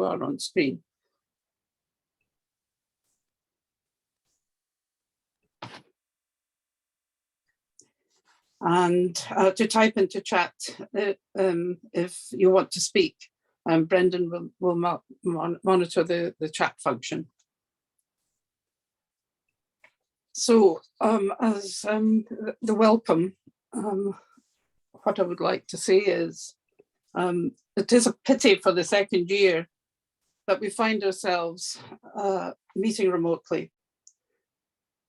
are on screen. And to type into chat if you want to speak. Brendan will monitor the chat function. So as the welcome, what I would like to say is it is a pity for the second year that we find ourselves meeting remotely.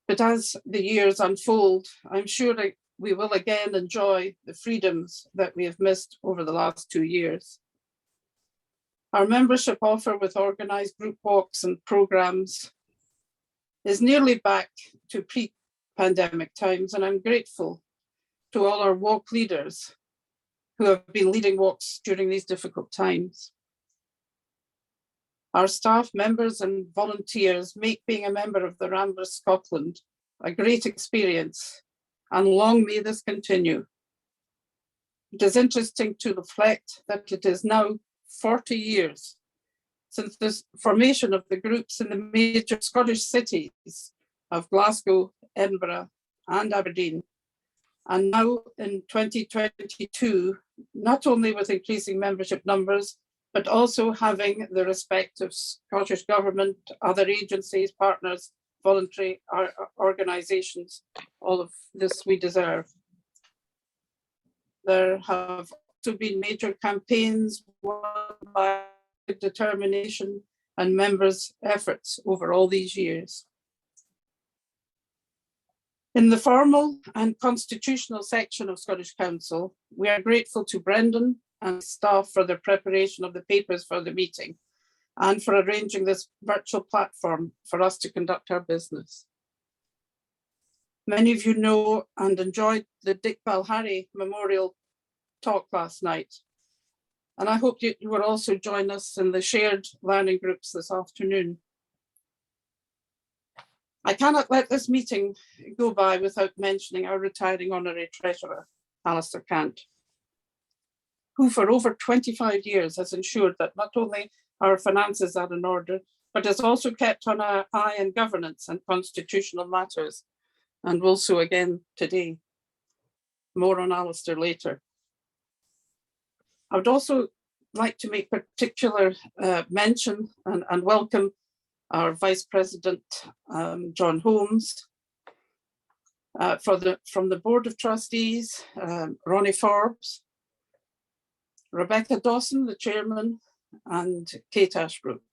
But as the years unfold, I'm sure that we will again enjoy the freedoms that we have missed over the last 2 years. Our membership offer with organised group walks and programmes is nearly back to pre-pandemic times, and I'm grateful to all our walk leaders who have been leading walks during these difficult times. Our staff members and volunteers make being a member of the Ramblers Scotland a great experience, and long may this continue. It is interesting to reflect that it is now 40 years since the formation of the groups in the major Scottish cities of Glasgow, Edinburgh, and Aberdeen. And now in 2022, not only with increasing membership numbers, but also having the respect of Scottish Government, other agencies, partners, voluntary organisations, all of this we deserve. There have also been major campaigns won by determination and members' efforts over all these years. In the formal and constitutional section of Scottish Council, we are grateful to Brendan and staff for their preparation of the papers for the meeting and for arranging this virtual platform for us to conduct our business. Many of you know and enjoyed the Dick Balharry Memorial talk last night, and I hope you will also join us in the shared learning groups this afternoon. I cannot let this meeting go by without mentioning our retiring honorary treasurer, Alistair Cant, who for over 25 years has ensured that not only our finances are in order, but has also kept on our eye on governance and constitutional matters, and will so again today. More on Alistair later. I would also like to make particular mention and welcome our Vice President, John Holmes, from the Board of Trustees, Ronnie Forbes, Rebecca Dawson, the Chairman, and Kate Ashbrook.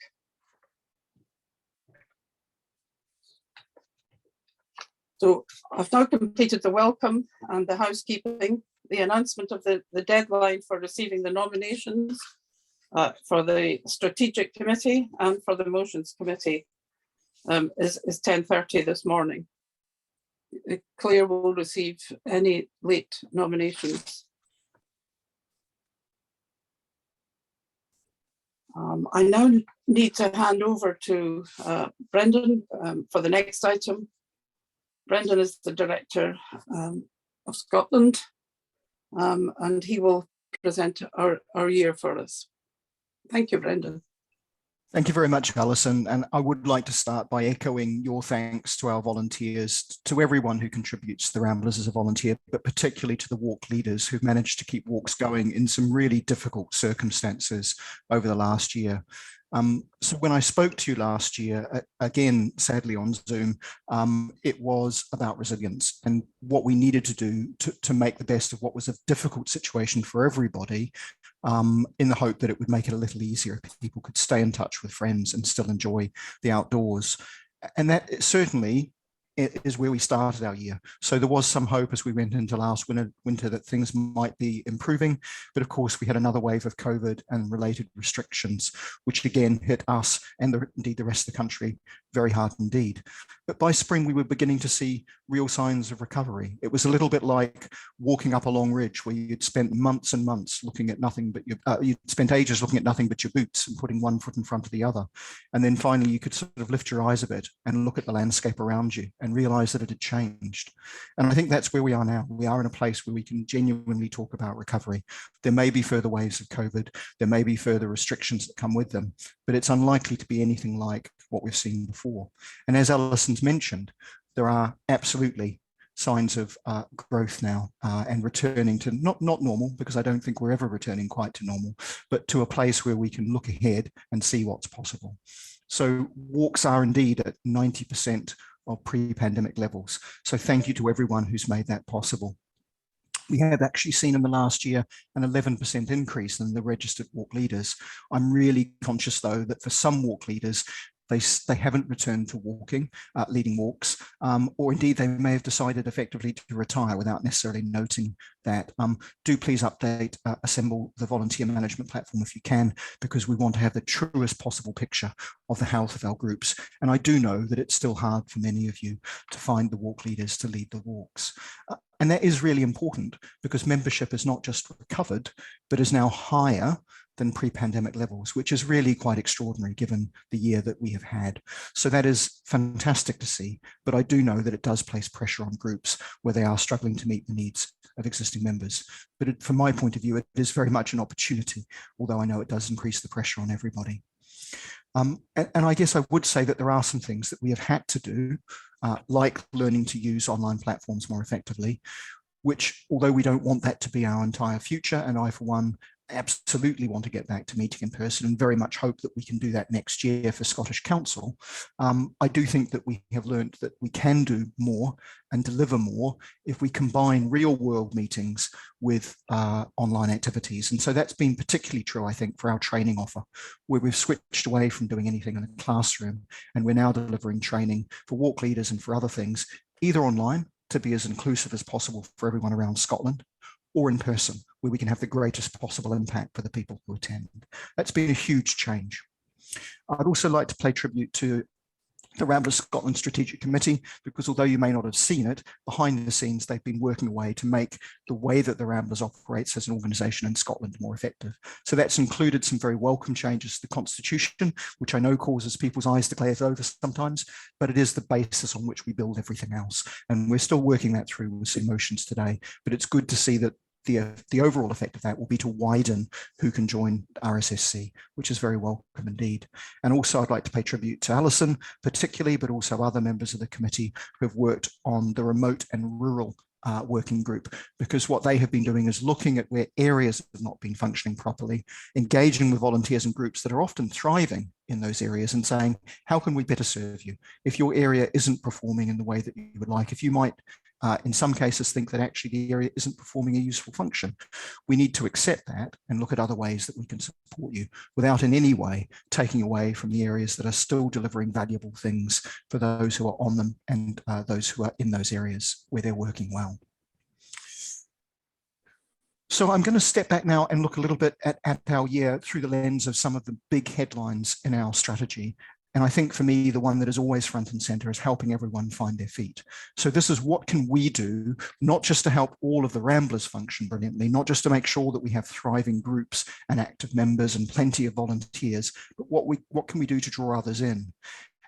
So I've now completed the welcome and the housekeeping. The announcement of the deadline for receiving the nominations for the Strategic Committee and for the Motions Committee is 10:30 this morning. Claire will receive any late nominations. I now need to hand over to Brendan for the next item. Brendan is the Director of Scotland, and he will present our year for us. Thank you, Brendan. Thank you very much, Alison. And I would like to start by echoing your thanks to our volunteers, to everyone who contributes to the Ramblers as a volunteer, but particularly to the walk leaders who've managed to keep walks going in some really difficult circumstances over the last year. So when I spoke to you last year, again, sadly on Zoom, it was about resilience and what we needed to do to make the best of what was a difficult situation for everybody, in the hope that it would make it a little easier if people could stay in touch with friends and still enjoy the outdoors. And that certainly is where we started our year. So there was some hope as we went into last winter that things might be improving. But of course, we had another wave of COVID and related restrictions, which again hit us and indeed the rest of the country very hard indeed. But by spring, we were beginning to see real signs of recovery. It was a little bit like walking up a long ridge where you'd spent months and months looking at nothing but you'd spent ages looking at nothing but your boots and putting one foot in front of the other. And then finally you could sort of lift your eyes a bit and look at the landscape around you and realize that it had changed. And I think that's where we are now. We are in a place where we can genuinely talk about recovery. There may be further waves of COVID, there may be further restrictions that come with them, but it's unlikely to be anything like what we've seen before. And as Alison's mentioned, there are absolutely signs of growth now and returning to not normal, because I don't think we're ever returning quite to normal, but to a place where we can look ahead and see what's possible. So walks are indeed at 90% of pre-pandemic levels. So thank you to everyone who's made that possible. We have actually seen in the last year an 11% increase in the registered walk leaders. I'm really conscious, though, that for some walk leaders, they haven't returned to walking, leading walks, or indeed they may have decided effectively to retire without necessarily noting that. Do please update, assemble the volunteer management platform if you can, because we want to have the truest possible picture of the health of our groups. And I do know that it's still hard for many of you to find the walk leaders to lead the walks. And that is really important, because membership is not just recovered, but is now higher than pre-pandemic levels, which is really quite extraordinary given the year that we have had. So that is fantastic to see, but I do know that it does place pressure on groups where they are struggling to meet the needs of existing members. But from my point of view, it is very much an opportunity, although I know it does increase the pressure on everybody. And I guess I would say that there are some things that we have had to do, like learning to use online platforms more effectively, which, although we don't want that to be our entire future, and I, for one, absolutely want to get back to meeting in person and very much hope that we can do that next year for Scottish Council. I do think that we have learned that we can do more and deliver more if we combine real world meetings with online activities. And so that's been particularly true, I think, for our training offer, where we've switched away from doing anything in a classroom, and we're now delivering training for walk leaders and for other things, either online to be as inclusive as possible for everyone around Scotland, or in person, where we can have the greatest possible impact for the people who attend. That's been a huge change. I'd also like to pay tribute to the Ramblers Scotland Strategic Committee, because although you may not have seen it, behind the scenes, they've been working away to make the way that the Ramblers operates as an organisation in Scotland more effective. So that's included some very welcome changes to the Constitution, which I know causes people's eyes to glaze over sometimes, but it is the basis on which we build everything else. And we're still working that through with some motions today, but it's good to see that the overall effect of that will be to widen who can join RSSC, which is very welcome indeed. And also I'd like to pay tribute to Alison particularly, but also other members of the committee who have worked on the remote and rural working group, because what they have been doing is looking at where areas have not been functioning properly, engaging with volunteers and groups that are often thriving in those areas and saying, how can we better serve you? If your area isn't performing in the way that you would like, if you might in some cases think that actually the area isn't performing a useful function, we need to accept that and look at other ways that we can support you without in any way taking away from the areas that are still delivering valuable things for those who are on them and those who are in those areas where they're working well. So I'm going to step back now and look a little bit at our year through the lens of some of the big headlines in our strategy. And I think for me, the one that is always front and center is helping everyone find their feet. So this is what can we do, not just to help all of the Ramblers function brilliantly, not just to make sure that we have thriving groups and active members and plenty of volunteers, but what can we do to draw others in?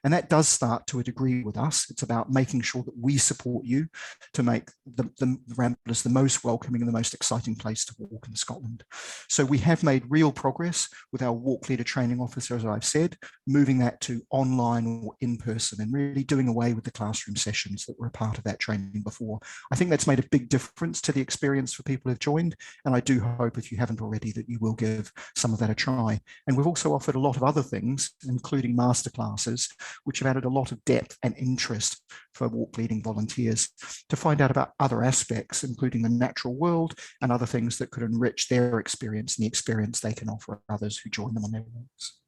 And that does start to a degree with us. It's about making sure that we support you to make the Ramblers the most welcoming and the most exciting place to walk in Scotland. So we have made real progress with our walk leader training officer, as I've said, moving that to online or in person and really doing away with the classroom sessions that were a part of that training before. I think that's made a big difference to the experience for people who've joined. And I do hope, if you haven't already, that you will give some of that a try. And we've also offered a lot of other things, including masterclasses, which have added a lot of depth and interest for walk leading volunteers to find out about other aspects, including the natural world and other things that could enrich their experience and the experience they can offer others who join them on their walks.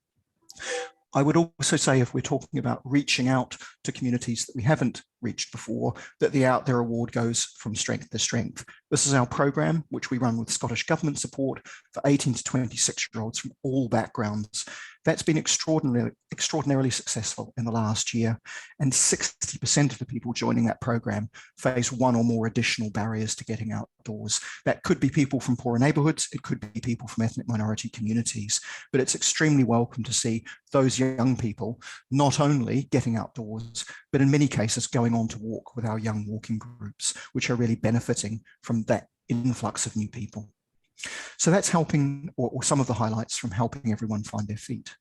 I would also say, if we're talking about reaching out to communities that we haven't reached before, that the Out There Award goes from strength to strength. This is our programme, which we run with Scottish Government support for 18 to 26-year-olds from all backgrounds. That's been extraordinarily successful in the last year, and 60% of the people joining that program face one or more additional barriers to getting outdoors. That could be people from poorer neighbourhoods, it could be people from ethnic minority communities, but it's extremely welcome to see those young people not only getting outdoors, but in many cases going on to walk with our young walking groups, which are really benefiting from that influx of new people. So that's helping, or some of the highlights from helping everyone find their feet.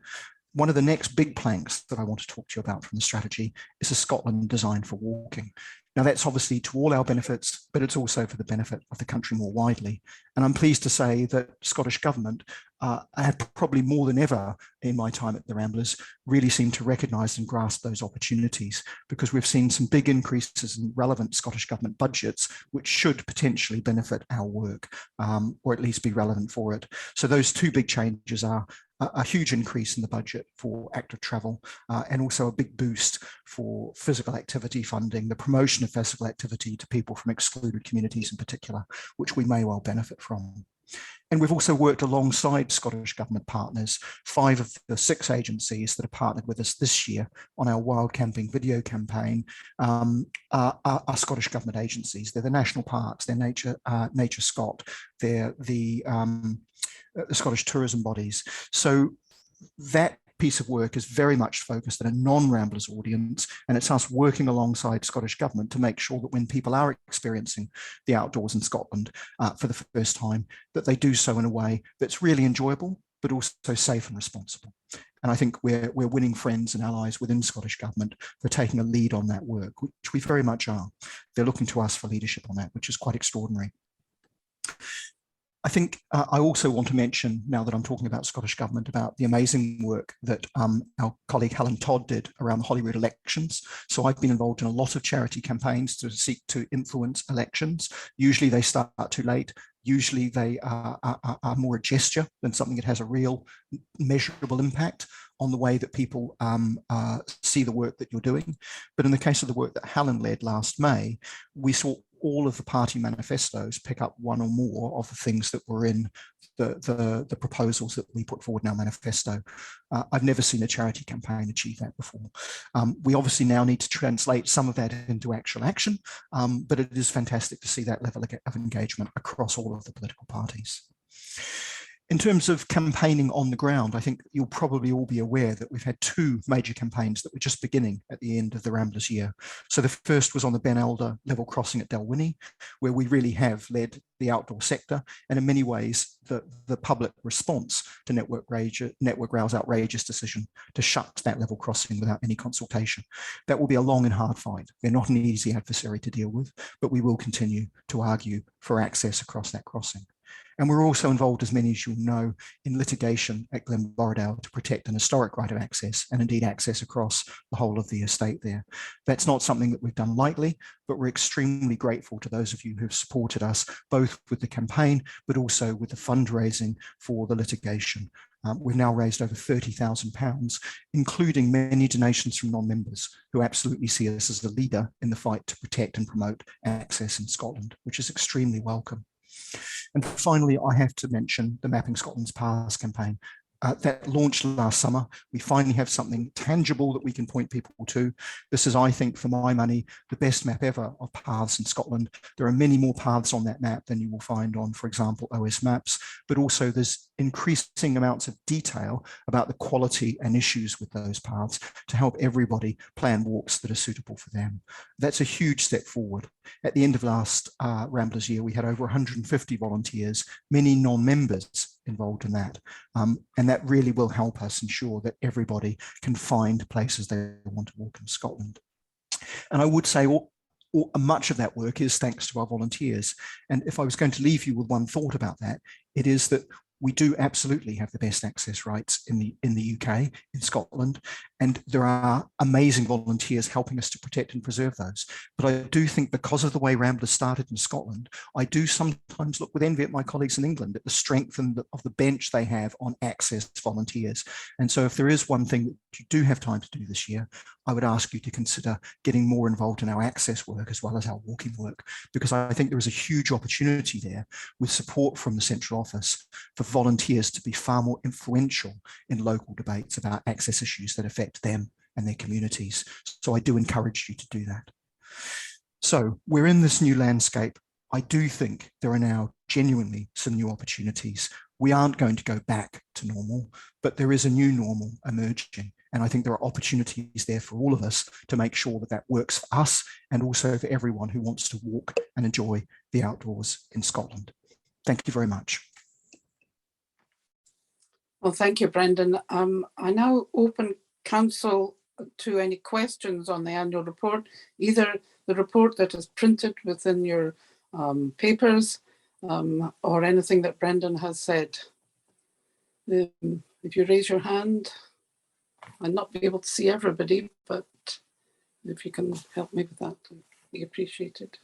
One of the next big planks that I want to talk to you about from the strategy is a Scotland designed for walking. Now that's obviously to all our benefits, but it's also for the benefit of the country more widely. And I'm pleased to say that Scottish Government have probably more than ever in my time at the Ramblers really seemed to recognise and grasp those opportunities, because we've seen some big increases in relevant Scottish Government budgets, which should potentially benefit our work, or at least be relevant for it. So those two big changes are a huge increase in the budget for active travel, and also a big boost for physical activity funding, the promotion of physical activity to people from excluded communities in particular, which we may well benefit from. And we've also worked alongside Scottish Government partners. 5 of the 6 agencies that have partnered with us this year on our Wild Camping video campaign are Scottish Government agencies. They're the national parks, they're Nature Scot, they're the Scottish tourism bodies. So that piece of work is very much focused on a non-Ramblers audience, and it's us working alongside Scottish Government to make sure that when people are experiencing the outdoors in Scotland for the first time, that they do so in a way that's really enjoyable, but also safe and responsible. And I think we're winning friends and allies within Scottish Government for taking a lead on that work, which we very much are. They're looking to us for leadership on that, which is quite extraordinary. I think I also want to mention, now that I'm talking about Scottish Government, about the amazing work that our colleague Helen Todd did around the Holyrood elections. So I've been involved in a lot of charity campaigns to seek to influence elections. Usually they start too late. Usually they are more a gesture than something that has a real measurable impact on the way that people see the work that you're doing. But in the case of the work that Helen led last May, we saw all of the party manifestos pick up one or more of the things that were in the proposals that we put forward in our manifesto. I've never seen a charity campaign achieve that before. We obviously now need to translate some of that into actual action, but it is fantastic to see that level of engagement across all of the political parties. In terms of campaigning on the ground, I think you'll probably all be aware that we've had 2 major campaigns that were just beginning at the end of the Ramblers year. So the first was on the Ben Elder level crossing at Dalwhinnie, where we really have led the outdoor sector, and in many ways the public response to Network Rail's outrageous decision to shut that level crossing without any consultation. That will be a long and hard fight. They're not an easy adversary to deal with, but we will continue to argue for access across that crossing. And we're also involved, as many as you'll know, in litigation at Glenborrow to protect an historic right of access, and indeed access across the whole of the estate there. That's not something that we've done lightly, but we're extremely grateful to those of you who've supported us, both with the campaign, but also with the fundraising for the litigation. We've now raised over £30,000, including many donations from non-members who absolutely see us as a leader in the fight to protect and promote access in Scotland, which is extremely welcome. And finally, I have to mention the Mapping Scotland's Paths campaign. That launched last summer. We finally have something tangible that we can point people to. This is, I think, for my money, the best map ever of paths in Scotland. There are many more paths on that map than you will find on, for example, OS Maps, but also there's increasing amounts of detail about the quality and issues with those paths to help everybody plan walks that are suitable for them. That's a huge step forward. At the end of last Ramblers year, we had over 150 volunteers, many non-members involved in that. And that really will help us ensure that everybody can find places they want to walk in Scotland. And I would say much of that work is thanks to our volunteers. And if I was going to leave you with one thought about that, it is that we do absolutely have the best access rights in the UK, in Scotland, and there are amazing volunteers helping us to protect and preserve those. But I do think because of the way Ramblers started in Scotland, I do sometimes look with envy at my colleagues in England at the strength of the bench they have on access volunteers. And so if there is one thing that you do have time to do this year, I would ask you to consider getting more involved in our access work as well as our walking work, because I think there is a huge opportunity there with support from the central office for volunteers to be far more influential in local debates about access issues that affect them and their communities. So I do encourage you to do that. So we're in this new landscape. I do think there are now genuinely some new opportunities. We aren't going to go back to normal, but there is a new normal emerging. And I think there are opportunities there for all of us to make sure that that works for us and also for everyone who wants to walk and enjoy the outdoors in Scotland. Thank you very much. Well, thank you, Brendan. I now open council to any questions on the annual report, either the report that is printed within your papers or anything that Brendan has said. If you raise your hand, I'll not be able to see everybody, but if you can help me with that, it'd be appreciated.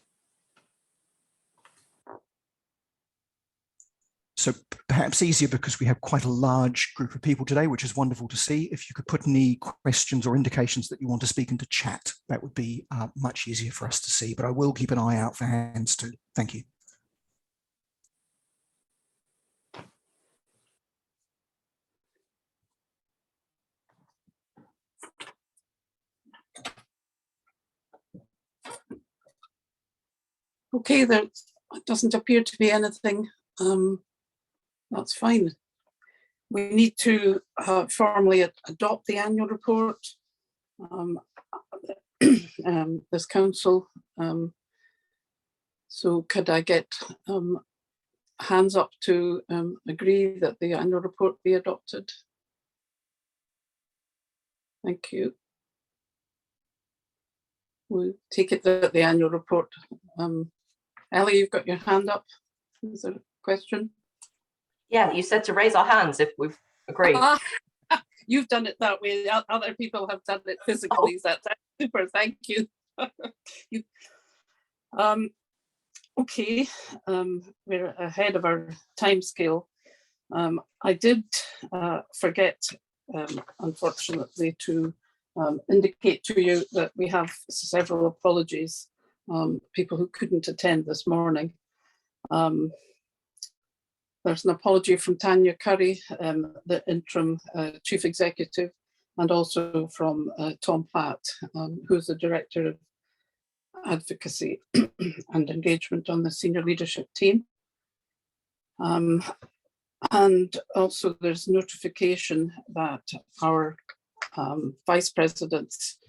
So perhaps easier because we have quite a large group of people today, which is wonderful to see. If you could put any questions or indications that you want to speak into chat, that would be much easier for us to see, but I will keep an eye out for hands too. Thank you. Okay, there doesn't appear to be anything. That's fine. We need to formally adopt the annual report. This council. So could I get hands up to agree that the annual report be adopted? Thank you. We'll take it that the annual report. Ellie, you've got your hand up. Is there a question? Yeah, you said to raise our hands if we've agreed. You've done it that way. Other people have done it physically. Oh. That's super. Thank you. Okay, we're ahead of our time scale. I did forget, unfortunately, to indicate to you that we have several apologies, people who couldn't attend this morning. There's an apology from Tanya Curry, the interim chief executive, and also from Tom Platt, who's the director of advocacy and engagement on the senior leadership team. And also there's notification that our vice presidents,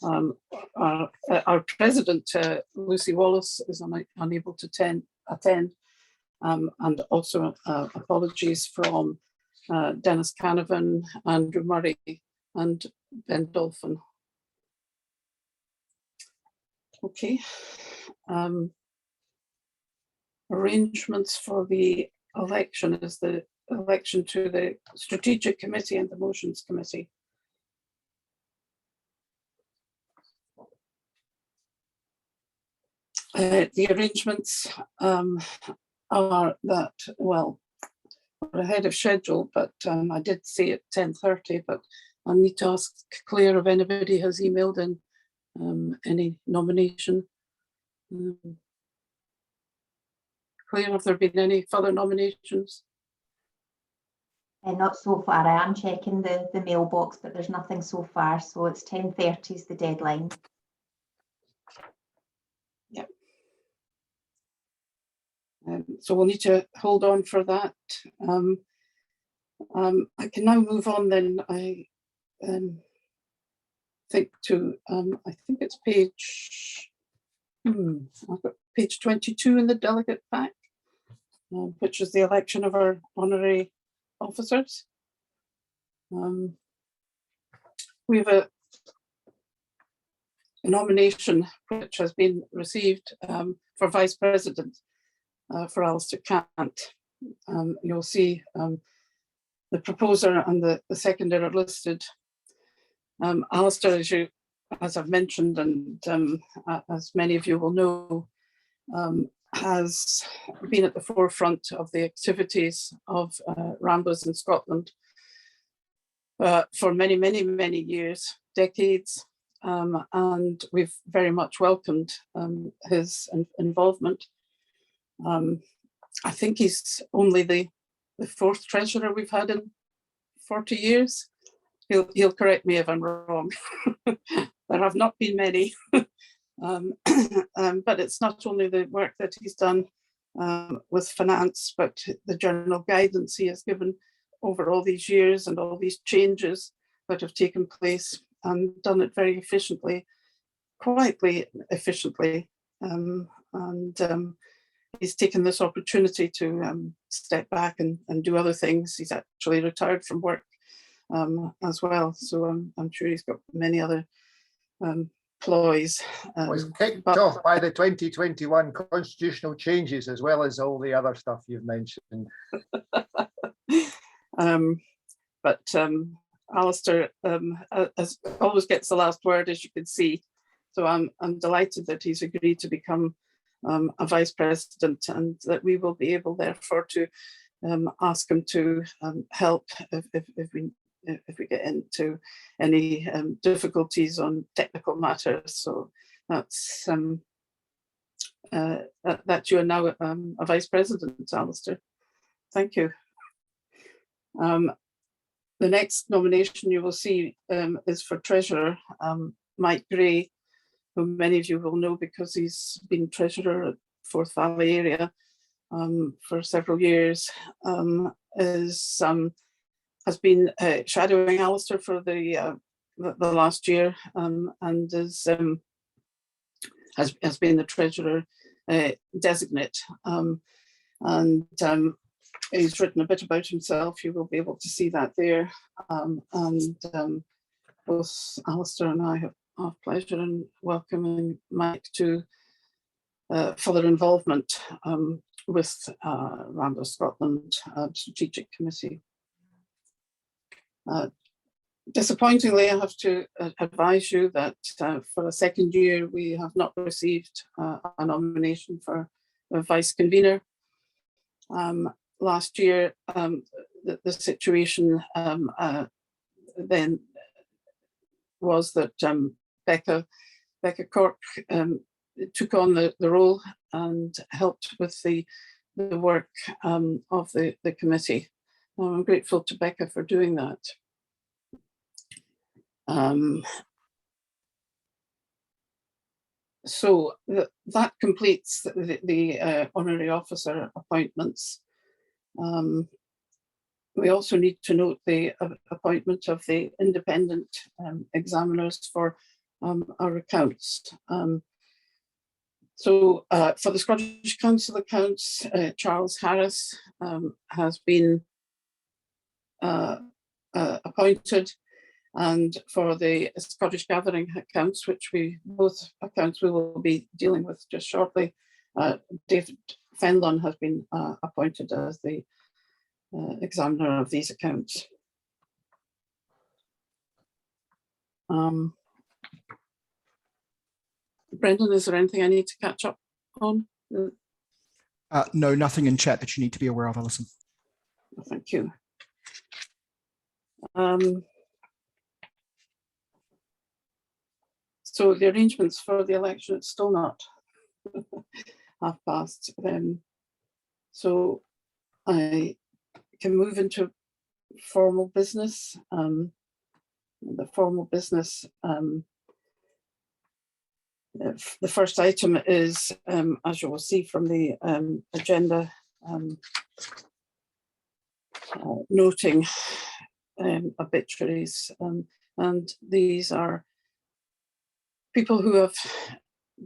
our president, Lucy Wallace, is unable to attend. And also apologies from Dennis Canavan, Andrew Murray, and Ben Dolphin. Okay. Arrangements for the election is the election to the Strategic Committee and the Motions Committee. The arrangements are that, well, we're ahead of schedule, but I did say at 10:30, but I need to ask Claire if anybody has emailed in any nomination. Claire, have there been any further nominations? Not so far. I am checking the mailbox, but there's nothing so far. So it's 10:30 is the deadline. Yep. So we'll need to hold on for that. I can now move on then. I think to, I think it's page, I've got page 22 in the delegate pack, which is the election of our honorary officers. We have a nomination which has been received for Vice President for Alistair Cant. You'll see the proposer and the seconder are listed. Alistair, as I've mentioned, and as many of you will know, has been at the forefront of the activities of Ramblers in Scotland for many, many, many years, decades, and we've very much welcomed his involvement. I think he's only the fourth treasurer we've had in 40 years. He'll correct me if I'm wrong. There have not been many. But it's not only the work that he's done with finance, but the general guidance he has given over all these years and all these changes that have taken place, and done it very efficiently, quietly efficiently. He's taken this opportunity to step back and do other things. He's actually retired from work as well. So I'm sure he's got many other ploys. Was kicked off by the 2021 constitutional changes, as well as all the other stuff you've mentioned. Alistair always gets the last word, as you can see. So I'm delighted that he's agreed to become a vice president, and that we will be able, therefore, to ask him to help if we get into any difficulties on technical matters. So that's that you are now a vice president, Alistair. Thank you. The next nomination you will see is for treasurer, Mike Gray, who many of you will know because he's been treasurer at Forth Valley area for several years. Has been shadowing Alistair for the last year, and has been the treasurer designate. He's written a bit about himself. You will be able to see that there. Both Alistair and I have pleasure in welcoming Mike to further involvement with Ramblers Scotland Strategic Committee. Disappointingly, I have to advise you that for a second year, we have not received a nomination for a vice convener. Last year, the situation then was that Becca Cork took on the role and helped with the work of the committee. I'm grateful to Becca for doing that. So that completes the honorary officer appointments. We also need to note the appointment of the independent examiners for our accounts. So for the Scottish Council accounts, Charles Harris has been appointed, and for the Scottish Gathering accounts, which both accounts we will be dealing with just shortly, David Fenlon has been appointed as the examiner of these accounts. Brendan, is there anything I need to catch up on? No, nothing in chat that you need to be aware of, Alison. Thank you. So the arrangements for the election, it's still not half past. So I can move into formal business. The formal business, the first item is, as you will see from the agenda, noting obituaries, and these are people who have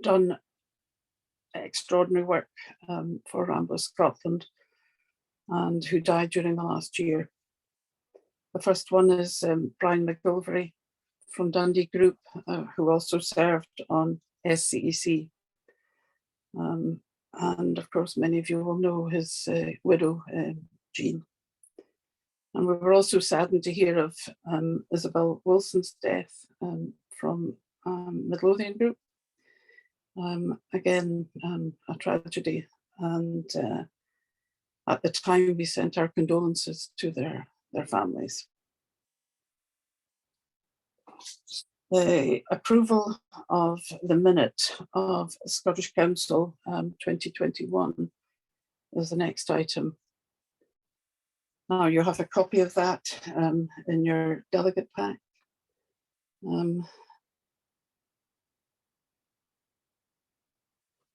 done extraordinary work for Ramblers Scotland and who died during the last year. The first one is Brian McGilvery from Dundee Group, who also served on SCEC. And of course, many of you will know his widow, Jean. And we were also saddened to hear of Isabel Wilson's death from Midlothian Group. Again, a tragedy. And at the time, we sent our condolences to their families. The approval of the minute of Scottish Council 2021 is the next item. Now you have a copy of that in your delegate pack.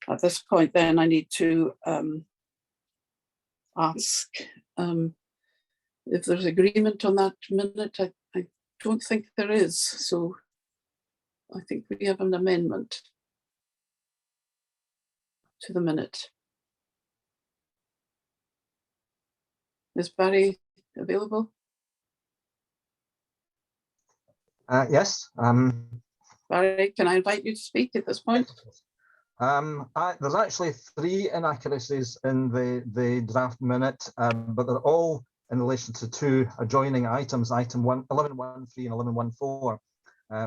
At this point then I need to ask if there's agreement on that minute. I don't think there is, so I think we have an amendment to the minute. Is Barry available? Yes. Barry, can I invite you to speak at this point? There's actually 3 inaccuracies in the draft minute, but they're all in relation to 2 adjoining items, item 11.1.3 and 11.1.4,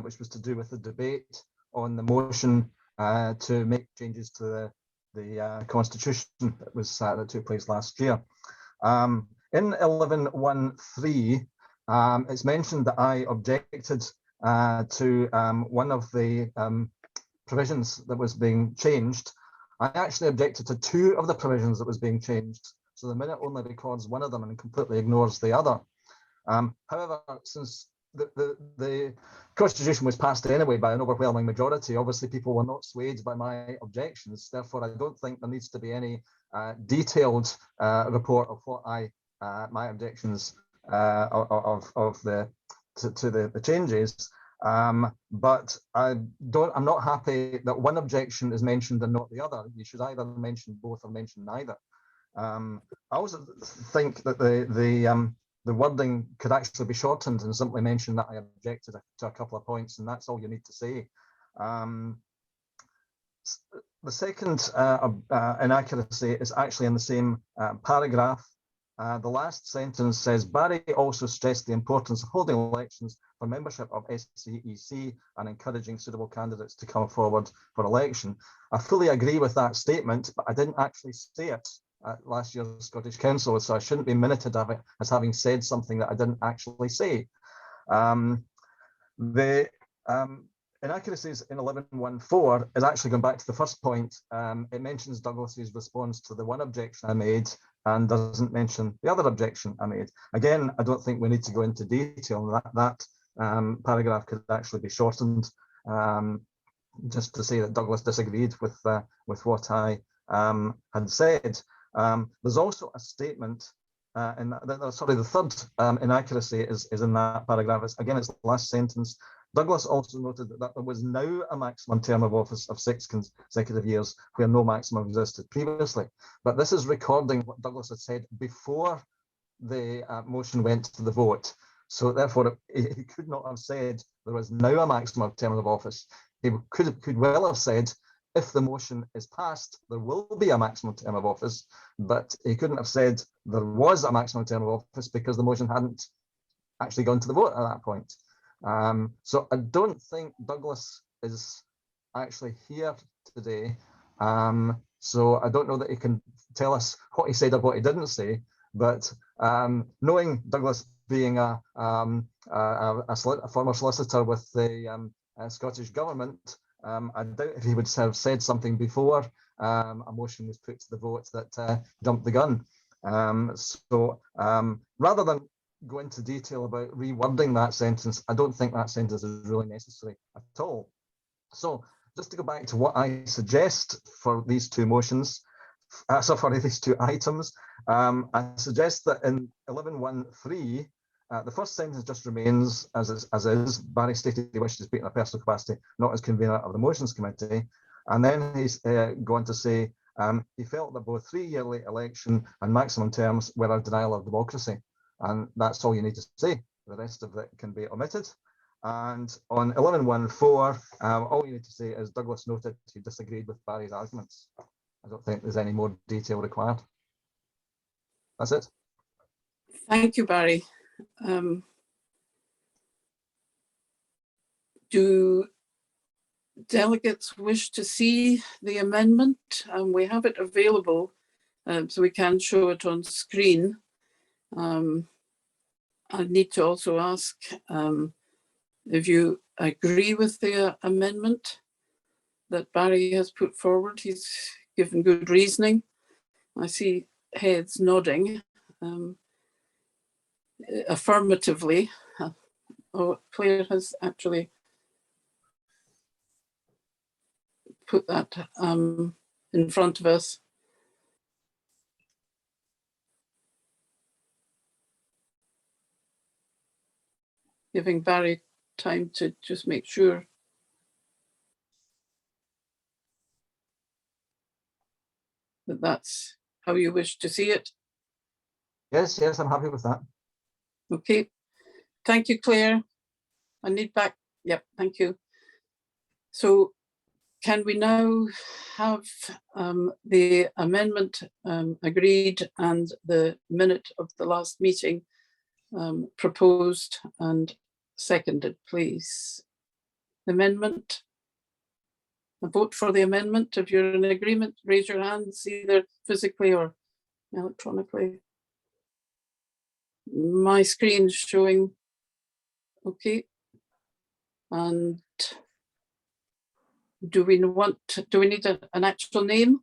which was to do with the debate on the motion to make changes to the constitution that took place last year. In 11.1.3, it's mentioned that I objected to one of the provisions that was being changed. I actually objected to 2 of the provisions that was being changed. So the minute only records one of them and completely ignores the other. However, since the constitution was passed anyway by an overwhelming majority, obviously people were not swayed by my objections. Therefore, I don't think there needs to be any detailed report of what my objections to the changes. But I'm not happy that one objection is mentioned and not the other. You should either mention both or mention neither. I also think that the wording could actually be shortened and simply mention that I objected to a couple of points, and that's all you need to say. The second inaccuracy is actually in the same paragraph. The last sentence says, Barry also stressed the importance of holding elections for membership of SCEC and encouraging suitable candidates to come forward for election. I fully agree with that statement, but I didn't actually say it at last year's Scottish Council, so I shouldn't be minuted of it as having said something that I didn't actually say. The inaccuracies in 11.1.4 is actually going back to the first point. It mentions Douglas's response to the one objection I made and doesn't mention the other objection I made. Again, I don't think we need to go into detail. That paragraph could actually be shortened just to say that Douglas disagreed with what I had said. There's also a statement, the third inaccuracy is in that paragraph. Again, it's the last sentence. Douglas also noted that there was now a maximum term of office of 6 consecutive years where no maximum existed previously. But this is recording what Douglas had said before the motion went to the vote. So therefore, he could not have said there was now a maximum term of office. He could well have said, if the motion is passed, there will be a maximum term of office, but he couldn't have said there was a maximum term of office because the motion hadn't actually gone to the vote at that point. So I don't think Douglas is actually here today. So I don't know that he can tell us what he said or what he didn't say, but knowing Douglas being a former solicitor with the Scottish government, I doubt if he would have said something before a motion was put to the vote that jumped the gun. So rather than go into detail about rewording that sentence, I don't think that sentence is really necessary at all. So just to go back to what I suggest for these 2 motions, for these 2 items, I suggest that in 11.1.3, the first sentence just remains as is. Barry stated he wished to speak in a personal capacity, not as convener of the motions committee. And then he's going to say he felt that both 3-yearly election and maximum terms were a denial of democracy. And that's all you need to say. The rest of it can be omitted. And on 11.1.4, all you need to say is Douglas noted he disagreed with Barry's arguments. I don't think there's any more detail required. That's it. Thank you, Barry. Do delegates wish to see the amendment? We have it available, so we can show it on screen. I need to also ask if you agree with the amendment that Barry has put forward. He's given good reasoning. I see heads nodding affirmatively. Oh, Claire has actually put that in front of us. Giving Barry time to just make sure. That that's how you wish to see it. Yes, yes, I'm happy with that. Okay. Thank you, Claire. I need back. Yep, thank you. So can we now have the amendment agreed and the minute of the last meeting proposed and seconded, please? Amendment. A vote for the amendment. If you're in agreement, raise your hands either physically or electronically. My screen's showing okay. And do we need an actual name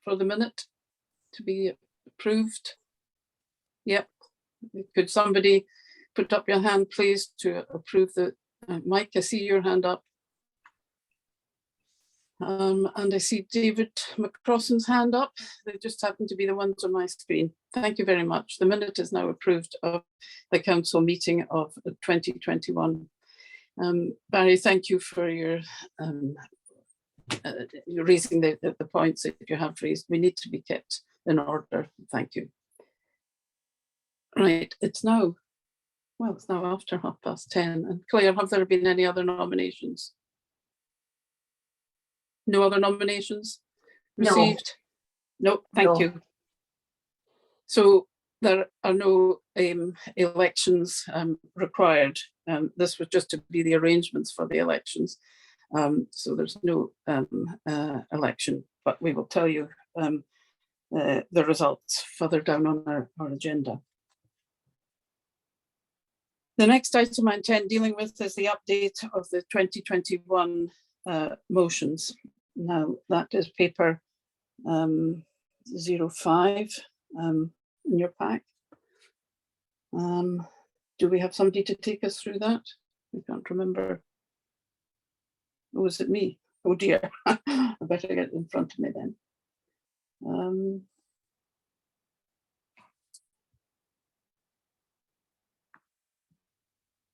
for the minute to be approved? Yep. Could somebody put up your hand, please, to approve the Mike? I see your hand up. And I see David McCrossan's hand up. They just happen to be the ones on my screen. Thank you very much. The minute is now approved of the council meeting of 2021. Barry, thank you for your raising the points that you have raised. We need to be kept in order. Thank you. Right, it's now after 10:30. And Claire, have there been any other nominations? No other nominations received? No, thank you. So there are no elections required. This was just to be the arrangements for the elections. So there's no election, but we will tell you the results further down on our agenda. The next item I intend dealing with is the update of the 2021 motions. Now that is paper 05 in your pack. Do we have somebody to take us through that? I can't remember. Or was it me? Oh dear, I better get it in front of me then.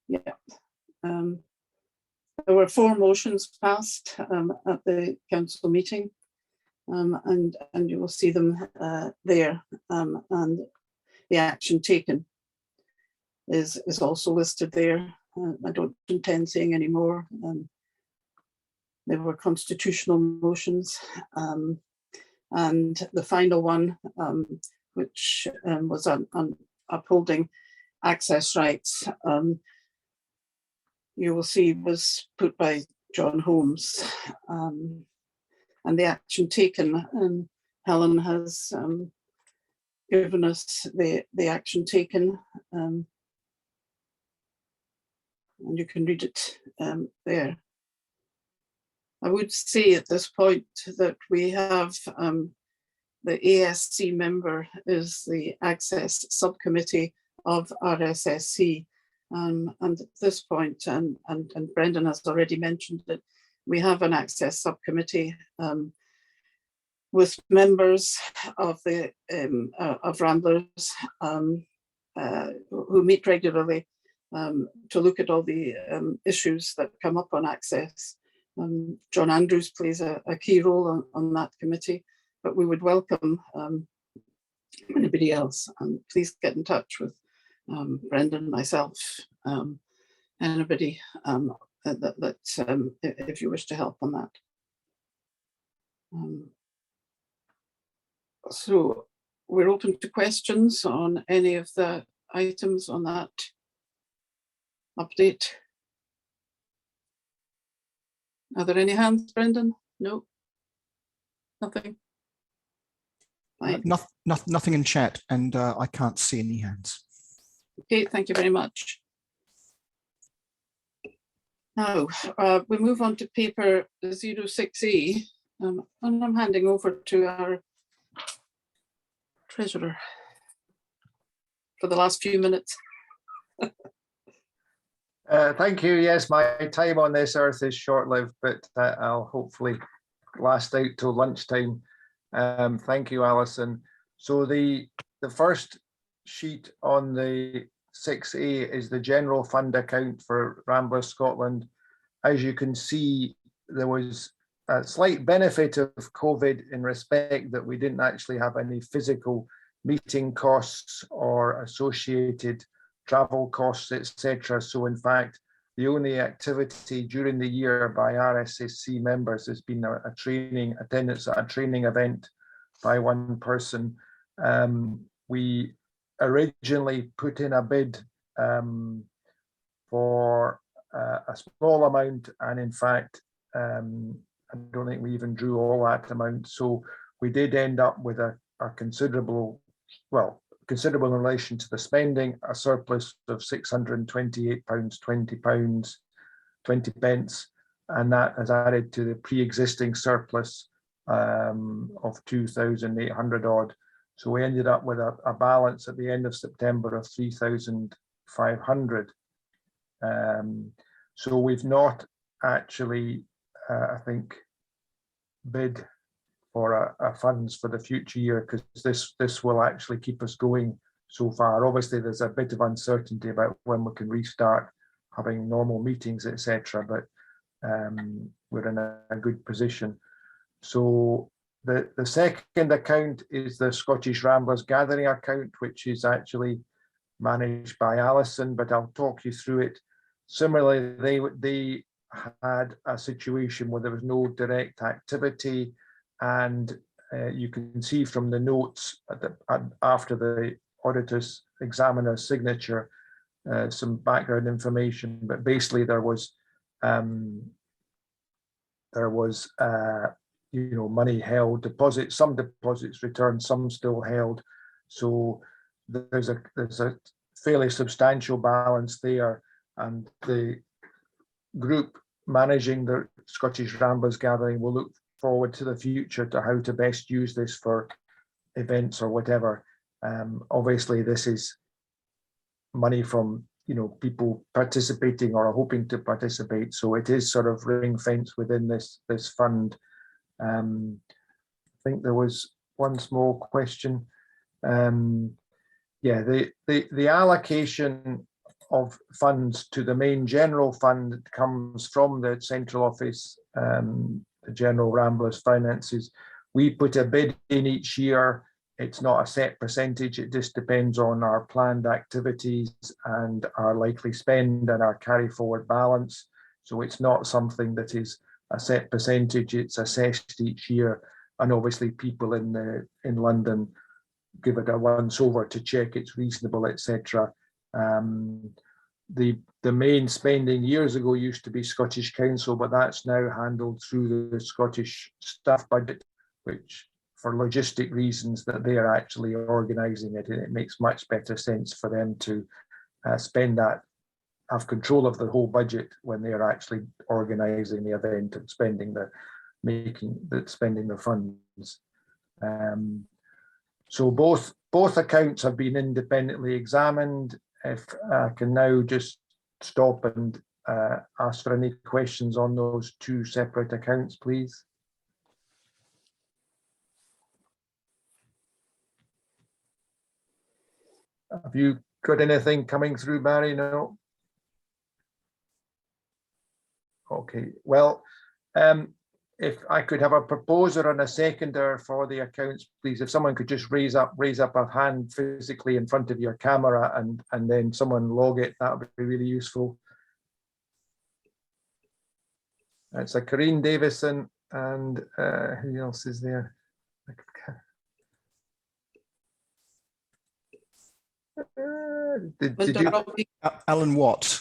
Yeah. There were 4 motions passed at the council meeting, and you will see them there, and the action taken is also listed there. I don't intend saying any more. There were constitutional motions, and the final one, which was on upholding access rights, you will see was put by John Holmes, and the action taken. Helen has given us the action taken, and you can read it there. I would say at this point that we have the ASC member is the Access Subcommittee of RSSC. And at this point, and Brendan has already mentioned it, we have an Access Subcommittee with members of the of Ramblers who meet regularly to look at all the issues that come up on access. John Andrews plays a key role on that committee, but we would welcome anybody else. Please get in touch with Brendan, myself, anybody if you wish to help on that. So we're open to questions on any of the items on that update. Are there any hands, Brendan? No? Nothing? Fine. Nothing in chat, and I can't see any hands. Okay, thank you very much. Now, we move on to paper 06E, and I'm handing over to our treasurer for the last few minutes. Thank you. Yes, my time on this earth is short-lived, but I'll hopefully last out till lunchtime. Thank you, Alison. So the first sheet on the 6A is the general fund account for Ramblers Scotland. As you can see, there was a slight benefit of COVID in respect that we didn't actually have any physical meeting costs or associated travel costs, etc. So in fact, the only activity during the year by RSSC members has been a training attendance at a training event by one person. We originally put in a bid for a small amount, and in fact, I don't think we even drew all that amount. So we did end up with a considerable, well, considerable in relation to the spending, a surplus of £628.20, 20 pence, and that has added to the pre-existing surplus of 2,800 odd. So we ended up with a balance at the end of September of 3,500. So we've not actually, I think, bid for a funds for the future year, because this will actually keep us going so far. Obviously, there's a bit of uncertainty about when we can restart having normal meetings, etc. But we're in a good position. So the second account is the Scottish Ramblers Gathering account, which is actually managed by Alison, but I'll talk you through it. Similarly, they had a situation where there was no direct activity, and you can see from the notes after the auditor's examiner's signature some background information, but basically there was money held, deposits, some deposits returned, some still held. So there's a fairly substantial balance there, and the group managing the Scottish Ramblers Gathering will look forward to the future to how to best use this for events or whatever. Obviously, this is money from people participating or hoping to participate, so it is sort of ring fence within this fund. I think there was one small question. Yeah, the allocation of funds to the main general fund comes from the central office, the General Ramblers Finances. We put a bid in each year. It's not a set percentage. It just depends on our planned activities and our likely spend and our carry forward balance. So it's not something that is a set percentage. It's assessed each year, and obviously people in London give it a once over to check it's reasonable, etc. The main spending years ago used to be Scottish Council, but that's now handled through the Scottish staff budget, which for logistic reasons that they are actually organising it, and it makes much better sense for them to spend that, have control of the whole budget when they are actually organising the event and spending the funds. So both accounts have been independently examined. If I can now just stop and ask for any questions on those two separate accounts, please. Have you got anything coming through, Barry? No? Okay, well, if I could have a proposer and a seconder for the accounts, please. If someone could just raise up a hand physically in front of your camera, and then someone log it, that would be really useful. It's a Corinne Davison, and who else is there? Did you? Alan Watt.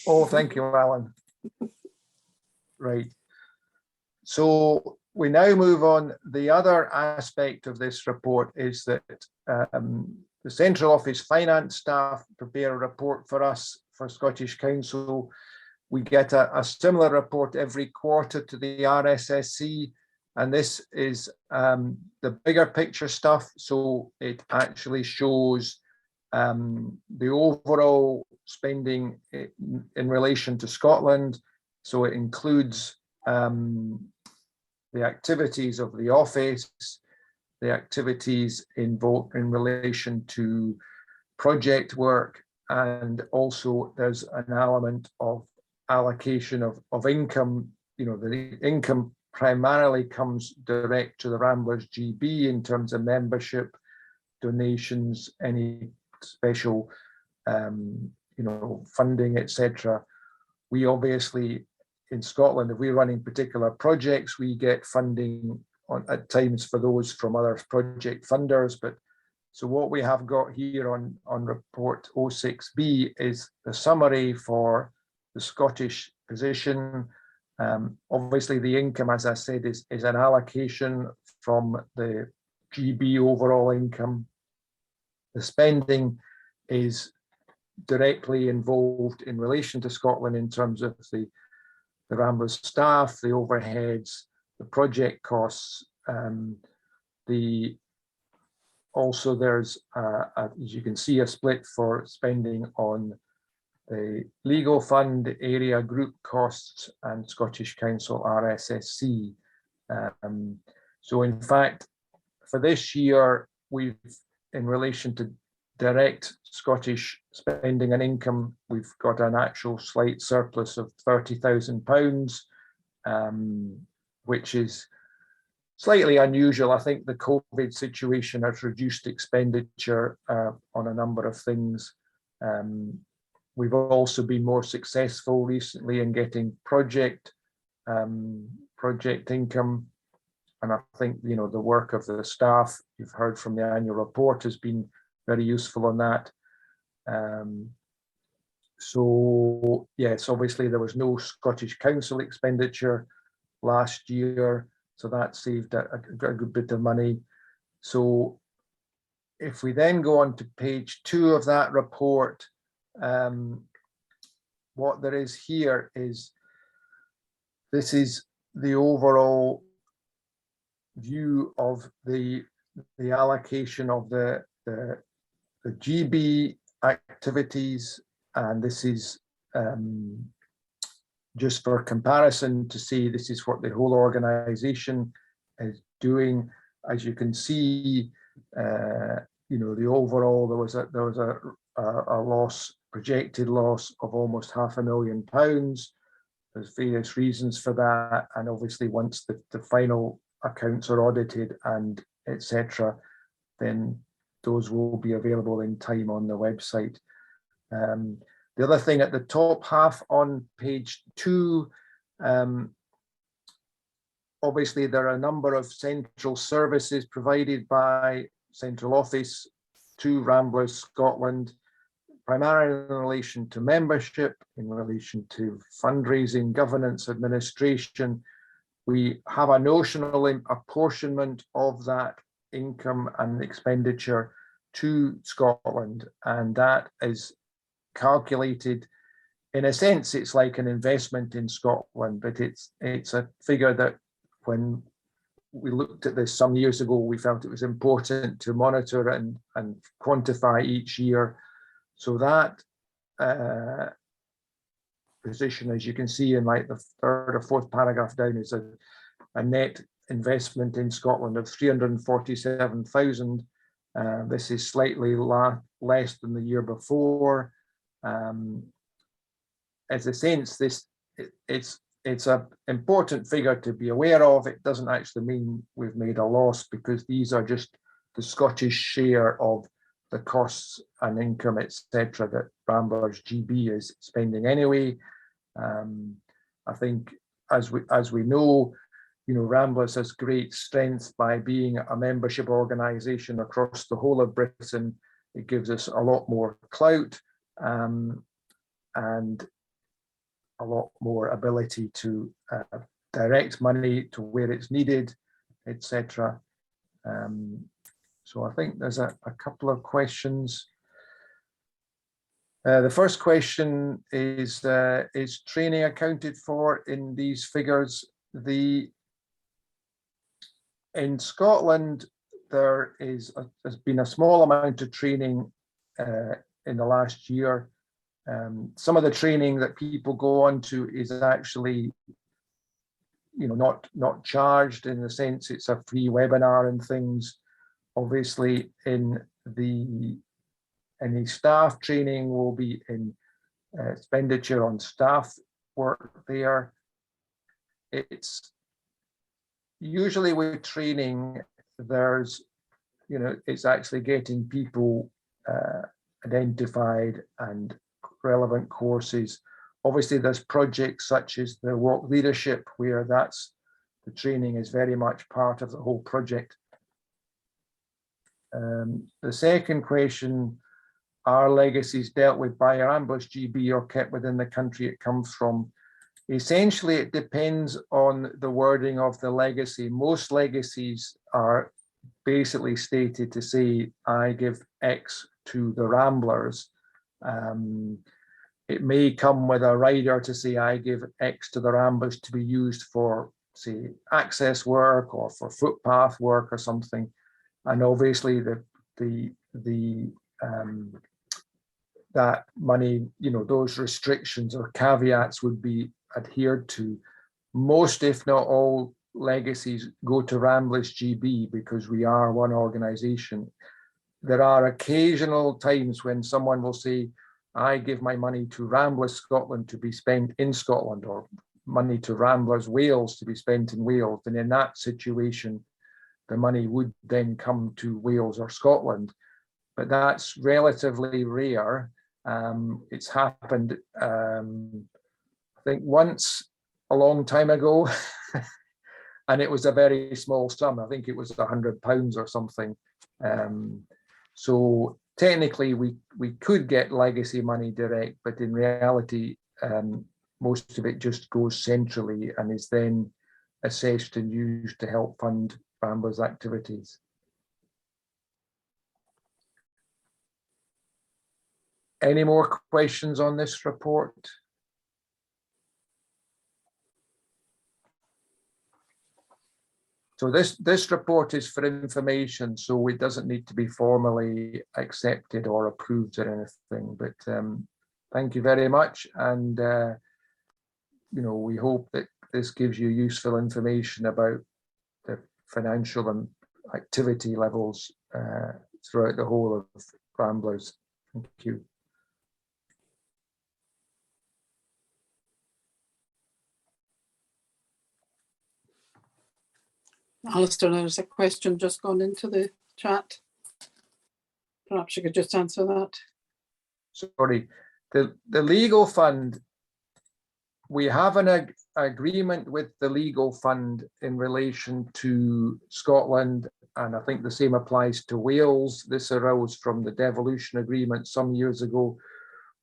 Oh, thank you, Alan. Right. So we now move on. The other aspect of this report is that the Central Office finance staff prepare a report for us, for Scottish Council. We get a similar report every quarter to the RSSC, and this is the bigger picture stuff. So it actually shows the overall spending in relation to Scotland. So it includes the activities of the office, the activities in relation to project work, and also there's an element of allocation of income. You know, the income primarily comes direct to the Ramblers GB in terms of membership, donations, any special you know, funding, etc. We obviously in Scotland, if we're running particular projects, we get funding at times for those from other project funders. But so what we have got here on report 06B is the summary for the Scottish position. Obviously the income, as I said, is an allocation from the GB overall income. The spending is directly involved in relation to Scotland in terms of the Ramblers staff, the overheads, the project costs. Also there's, as you can see, a split for spending on the legal fund, area group costs, and Scottish Council RSSC. So in fact, for this year, we've, in relation to direct Scottish spending and income, we've got an actual slight surplus of £30,000, which is slightly unusual. I think the COVID situation has reduced expenditure on a number of things. We've also been more successful recently in getting project income. And I think, you know, the work of the staff, you've heard from the annual report, has been very useful on that. So yes, obviously there was no Scottish Council expenditure last year, so that saved a good bit of money. So if we then go on to page 2 of that report, what there is here is, this is the overall view of the allocation of the GB activities, and this is just for comparison to see this is what the whole organization is doing. As you can see, you know, the overall there was a loss, projected loss of almost £500,000. There's various reasons for that, and obviously once the final accounts are audited and etc., then those will be available in time on the website. The other thing at the top half on page 2, obviously there are a number of central services provided by Central Office to Ramblers Scotland, primarily in relation to membership, in relation to fundraising, governance, administration. We have a notional apportionment of that income and expenditure to Scotland, and that is calculated, in a sense, it's like an investment in Scotland, but it's a figure that when we looked at this some years ago, we felt it was important to monitor and quantify each year. So that position, as you can see in like the 3rd or 4th paragraph down, is a net investment in Scotland of 347,000. This is slightly less than the year before. As a sense, it's an important figure to be aware of. It doesn't actually mean we've made a loss, because these are just the Scottish share of the costs and income, etc., that Ramblers GB is spending anyway. I think, as we know, you know, Ramblers has great strength by being a membership organisation across the whole of Britain. It gives us a lot more clout and a lot more ability to direct money to where it's needed, etc. So I think there's a couple of questions. The first question is training accounted for in these figures? In Scotland, there's been a small amount of training in the last year. Some of the training that people go on to is actually, not charged, in the sense it's a free webinar and things. Obviously, any staff training will be in expenditure on staff work there. It's usually with training, it's actually getting people identified and relevant courses. Obviously, there's projects such as the Walk Leadership, where the training is very much part of the whole project. The second question, are legacies dealt with by Ramblers GB or kept within the country it comes from? Essentially, it depends on the wording of the legacy. Most legacies are basically stated to say, I give X to the Ramblers. It may come with a rider to say, I give X to the Ramblers to be used for, say, access work or for footpath work or something. And obviously that money, those restrictions or caveats would be adhered to. Most, if not all, legacies go to Ramblers GB because we are one organisation. There are occasional times when someone will say, I give my money to Ramblers Scotland to be spent in Scotland, or money to Ramblers Wales to be spent in Wales. And in that situation, the money would then come to Wales or Scotland. But that's relatively rare. It's happened, I think, once a long time ago, and it was a very small sum. I think it was £100 or something. So technically, we could get legacy money direct, but in reality, most of it just goes centrally and is then assessed and used to help fund Ramblers activities. Any more questions on this report? So this report is for information, so it doesn't need to be formally accepted or approved or anything. But thank you very much, and we hope that this gives you useful information about the financial and activity levels throughout the whole of Ramblers. Thank you. Alistair, there's a question just gone into the chat. Perhaps you could just answer that. Sorry, the legal fund, we have an agreement with the legal fund in relation to Scotland, and I think the same applies to Wales. This arose from the devolution agreement some years ago.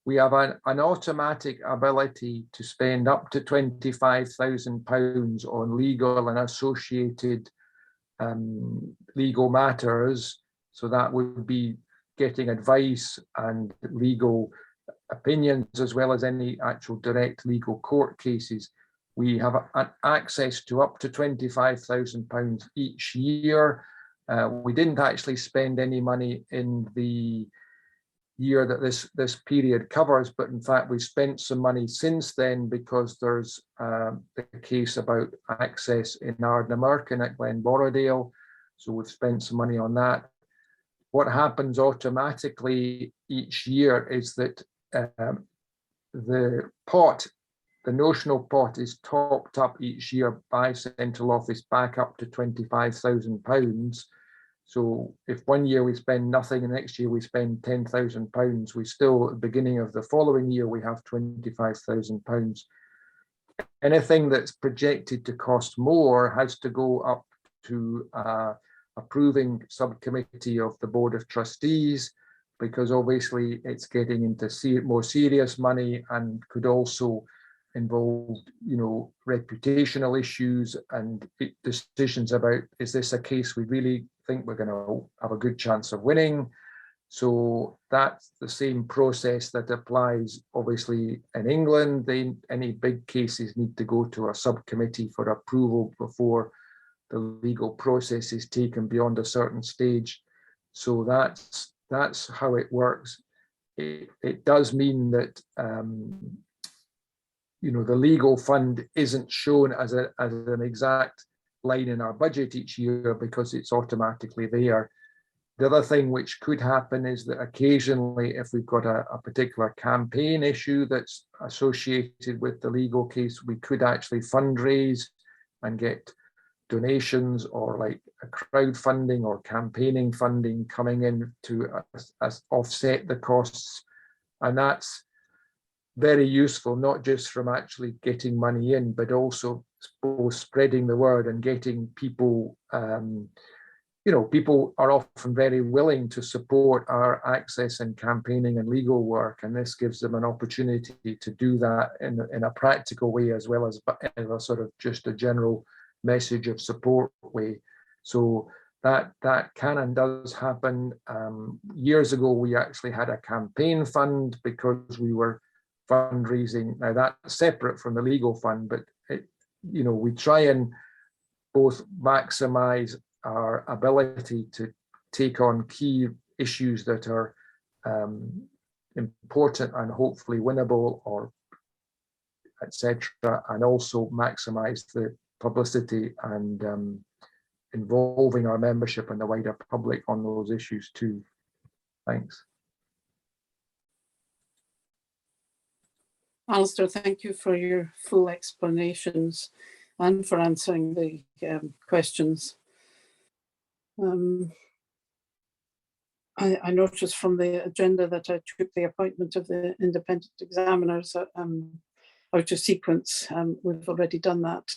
We have an automatic ability to spend up to £25,000 on legal and associated legal matters. So that would be getting advice and legal opinions, as well as any actual direct legal court cases. We have access to up to £25,000 each year. We didn't actually spend any money in the year that this period covers, but in fact we've spent some money since then, because there's the case about access in Ardnamurchan at Glenborrow. So we've spent some money on that. What happens automatically each year is that the notional pot is topped up each year by central office back up to £25,000. So if one year we spend nothing and next year we spend £10,000, we still, at the beginning of the following year, we have £25,000. Anything that's projected to cost more has to go up to approving subcommittee of the Board of Trustees. because obviously it's getting into more serious money and could also involve, you know, reputational issues and decisions about, is this a case we really think we're going to have a good chance of winning? So that's the same process that applies obviously in England. Any big cases need to go to a subcommittee for approval before the legal process is taken beyond a certain stage. So that's how it works. It does mean that you know, the legal fund isn't shown as an exact line in our budget each year because it's automatically there. The other thing which could happen is that occasionally, if we've got a particular campaign issue that's associated with the legal case, we could actually fundraise and get donations or like a crowdfunding or campaigning funding coming in to offset the costs. And that's very useful, not just from actually getting money in, but also both spreading the word and getting people, you know, people are often very willing to support our access and campaigning and legal work. And this gives them an opportunity to do that in a practical way, as well as in a sort of just a general message of support way. So that can and does happen. Years ago, we actually had a campaign fund because we were fundraising. Now that's separate from the legal fund, but you know, we try and both maximize our ability to take on key issues that are important and hopefully winnable, or etc., and also maximize the publicity and involving our membership and the wider public on those issues too. Thanks. Alistair, thank you for your full explanations and for answering the questions. I noticed from the agenda that I took the appointment of the independent examiners out of sequence. We've already done that.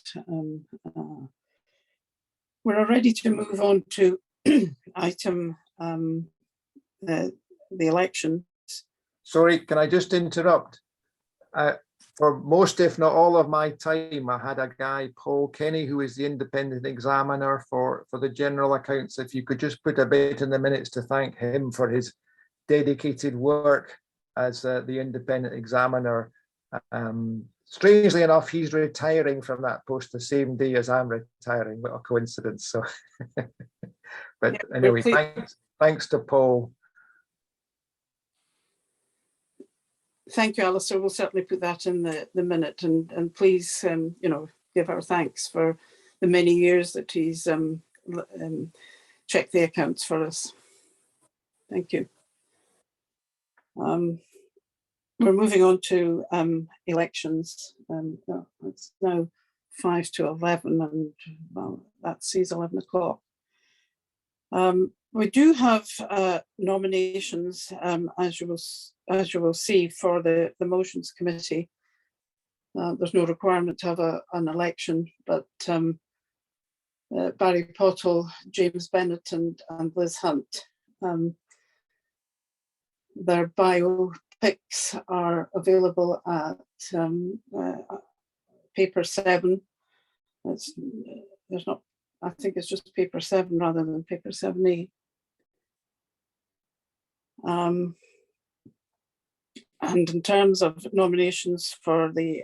We're ready to move on to item the election. Sorry, can I just interrupt? For most, if not all of my time, I had a guy, Paul Kenny, who is the independent examiner for the general accounts. If you could just put a bit in the minutes to thank him for his dedicated work as the independent examiner. Strangely enough, he's retiring from that post the same day as I'm retiring. What a coincidence. So, but yeah, anyway, thanks to Paul. Thank you, Alistair. We'll certainly put that in the minute, and please, you know, give our thanks for the many years that he's checked the accounts for us. Thank you. We're moving on to elections. It's now 5 to 11, and well, that sees 11 o'clock. We do have nominations, as you will see, for the motions committee. There's no requirement to have an election, but Barry Pottle, James Bennett and Liz Hunt, their biopics are available at paper 7. There's not, I think it's just paper 7 rather than paper 7A. And in terms of nominations for the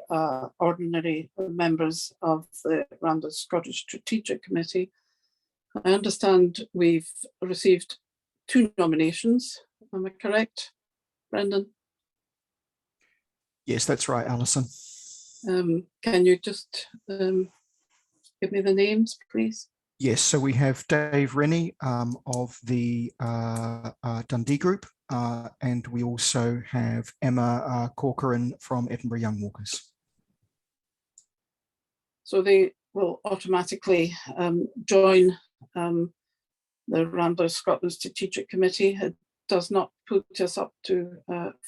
ordinary members of the Ramblers Scottish Strategic Committee, I understand we've received 2 nominations. Am I correct, Brendan? Yes, that's right, Alison. Can you just give me the names, please? Yes, so we have Dave Rennie of the Dundee Group, and we also have Emma Corcoran from Edinburgh Young Walkers. So they will automatically join the Ramblers Scotland Strategic Committee. It does not put us up to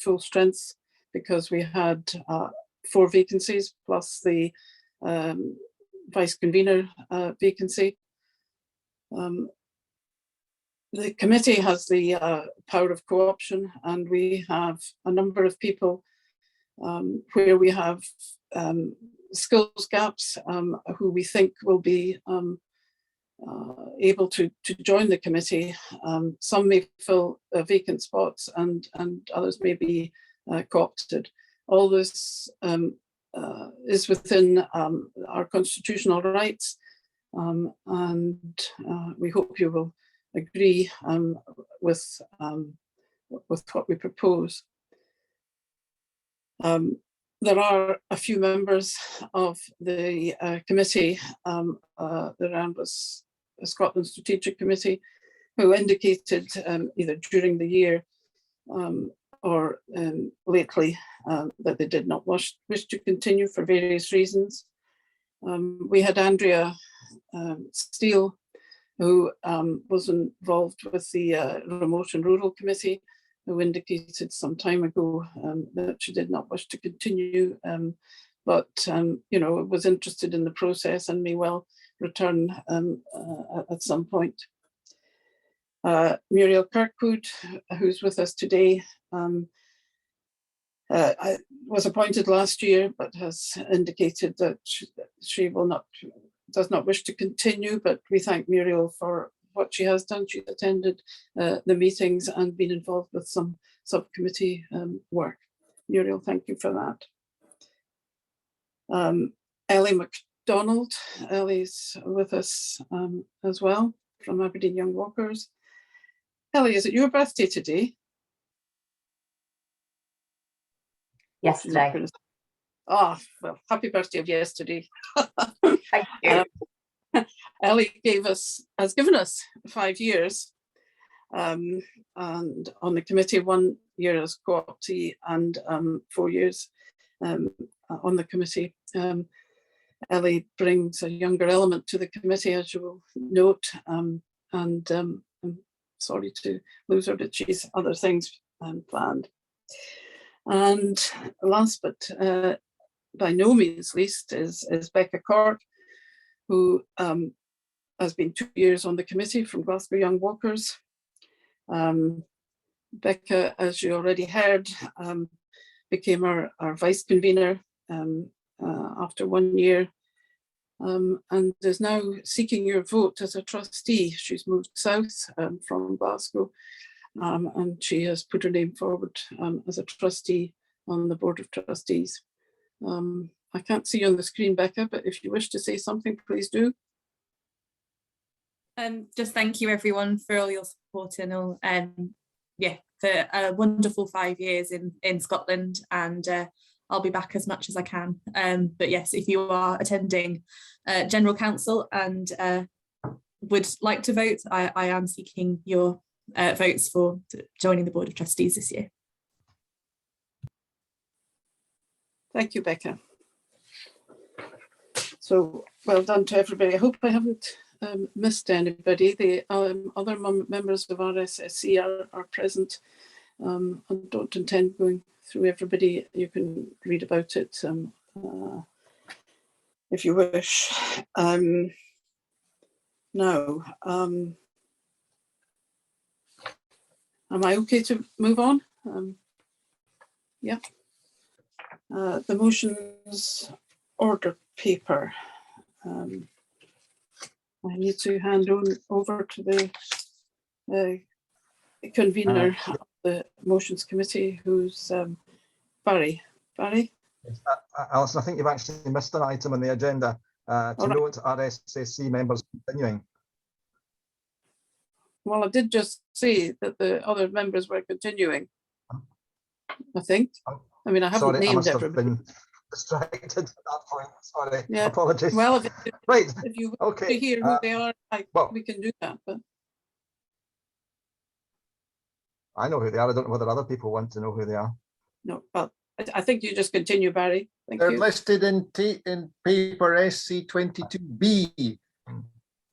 full strength because we had 4 vacancies plus the vice convener vacancy. the committee has the power of co-option, and we have a number of people where we have skills gaps who we think will be able to join the committee. Some may fill vacant spots, and others may be co-opted. All this is within our constitutional rights, and we hope you will agree with what we propose. There are a few members of the committee, the Ramblers Scotland Strategic Committee, who indicated either during the year or lately that they did not wish to continue for various reasons. We had Andrea Steele, who was involved with the Remote and Rural Committee, who indicated some time ago that she did not wish to continue, but you know, was interested in the process and may well return at some point. Muriel Kirkwood, who's with us today, was appointed last year, but has indicated that she does not wish to continue, but we thank Muriel for what she has done. She's attended the meetings and been involved with some subcommittee work. Muriel, thank you for that. Ellie MacDonald, Ellie's with us as well from Aberdeen Young Walkers. Ellie, is it your birthday today? Yesterday. Ah, well, happy birthday of yesterday. Thank you. Ellie has given us 5 years, and on the committee, 1 year as co-optee and 4 years on the committee. Ellie brings a younger element to the committee, as you will note, and I'm sorry to lose her, but she's other things planned. And last but by no means least is Becca Cork, who has been 2 years on the committee from Glasgow Young Walkers. Becca, as you already heard, became our vice convener after 1 year, and is now seeking your vote as a trustee. She's moved south from Glasgow, and she has put her name forward as a trustee on the Board of Trustees. I can't see you on the screen, Becca, but if you wish to say something, please do. Just thank you everyone for all your support and all, yeah, for a wonderful 5 years in Scotland, and I'll be back as much as I can. But yes, if you are attending General Council and would like to vote, I am seeking your votes for joining the Board of Trustees this year. Thank you, Becca. So well done to everybody. I hope I haven't missed anybody. The other members of RSSC are present. I don't intend going through everybody. You can read about it if you wish. Now, am I okay to move on? Yeah. The motions order paper. I need to hand over to the convener of the motions committee, who's Barry. Barry? Yes, Alison, I think you've actually missed an item on the agenda to note RSSC members continuing. Well, I did just say that the other members were continuing, I think. I mean, I haven't Sorry, I named must have everybody. been distracted at that point. Sorry, Yeah. apologies. Well, right. if you want Okay. to hear who they are, well, we can do that. But I know who they are. I don't know whether other people want to know who they are. no, well, I think you just continue, Barry. Thank They're you. listed in paper SC22B.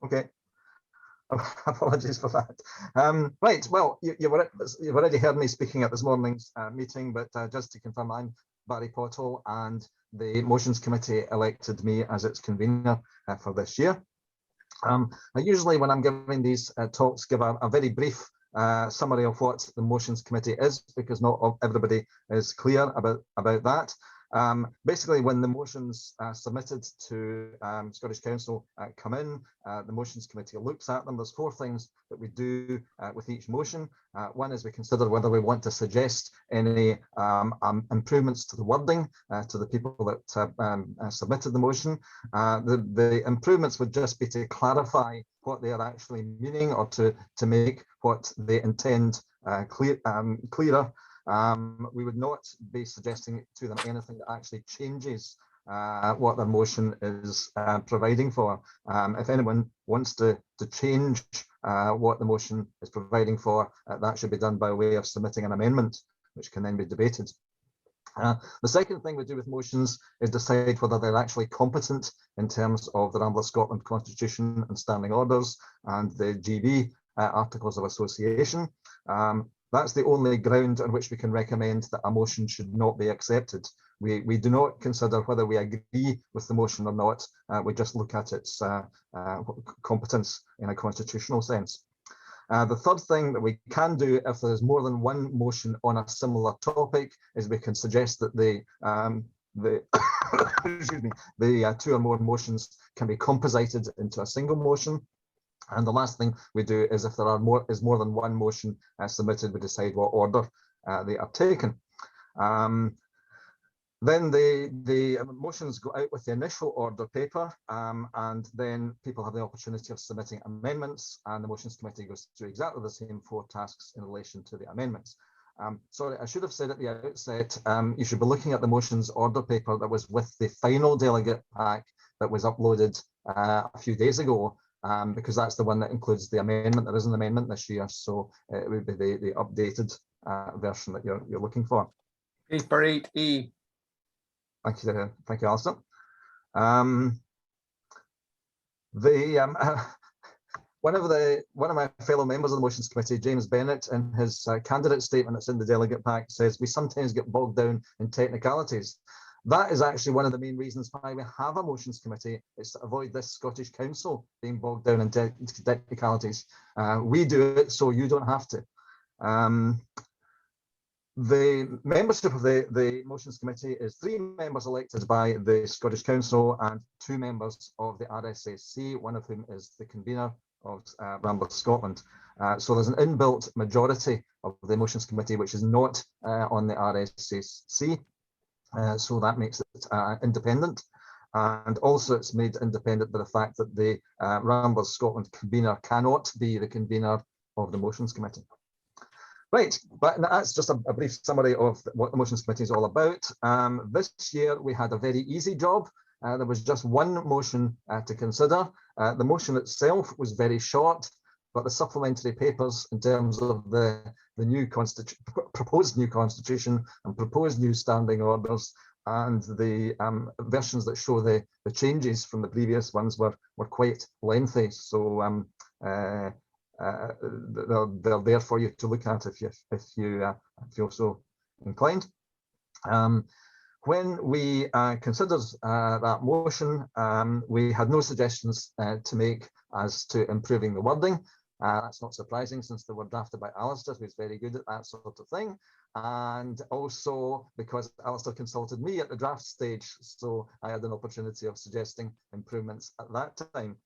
Okay. Apologies for that. Right, well, you've already heard me speaking at this morning's meeting, but just to confirm, I'm Barry Pottle, and the Motions Committee elected me as its convener for this year. I usually, when I'm giving these talks, give a very brief summary of what the motions committee is, because not everybody is clear about that. Basically, when the motions submitted to Scottish Council come in, the motions committee looks at them. There's 4 things that we do with each motion. One is we consider whether we want to suggest any improvements to the wording to the people that submitted the motion. The improvements would just be to clarify what they are actually meaning, or to make what they intend clearer. We would not be suggesting to them anything that actually changes what their motion is providing for. If anyone wants to change what the motion is providing for, that should be done by way of submitting an amendment, which can then be debated. The second thing we do with motions is decide whether they're actually competent in terms of the Ramblers Scotland Constitution and Standing Orders and the GB Articles of Association. That's the only ground on which we can recommend that a motion should not be accepted. We do not consider whether we agree with the motion or not. We just look at its competence in a constitutional sense. The third thing that we can do if there is more than one motion on a similar topic is we can suggest that the excuse me, the 2 or more motions can be composited into a single motion. And the last thing we do is if there are more than one motion submitted, we decide what order they are taken. Then the motions go out with the initial order paper, and then people have the opportunity of submitting amendments, and the motions committee goes through exactly the same 4 tasks in relation to the amendments. Sorry, I should have said at the outset, you should be looking at the motions order paper that was with the final delegate pack that was uploaded a few days ago, because that's the one that includes the amendment. There is an amendment this year, so it would be the updated version that you're looking for. Paper 8E. Thank you, Alistair. One of my fellow members of the motions committee, James Bennett, in his candidate statement that's in the delegate pack, says we sometimes get bogged down in technicalities. That is actually one of the main reasons why we have a motions committee. It's to avoid this Scottish Council being bogged down in technicalities. We do it so you don't have to. The membership of the motions committee is 3 members elected by the Scottish Council and 2 members of the RSSC, one of whom is the convener of Ramblers Scotland. So there's an inbuilt majority of the motions committee which is not on the RSSC. So that makes it independent. And also it's made independent by the fact that the Ramblers Scotland convener cannot be the convener of the motions committee. Right, but that's just a brief summary of what the motions committee is all about. This year we had a very easy job. There was just one motion to consider. The motion itself was very short, but the supplementary papers in terms of the new proposed new constitution and proposed new standing orders and the versions that show the changes from the previous ones were quite lengthy. So they're there for you to look at if you feel so inclined. When we considered that motion, we had no suggestions to make as to improving the wording. That's not surprising since they were drafted by Alistair, who's very good at that sort of thing. And also because Alistair consulted me at the draft stage, so I had an opportunity of suggesting improvements at that time.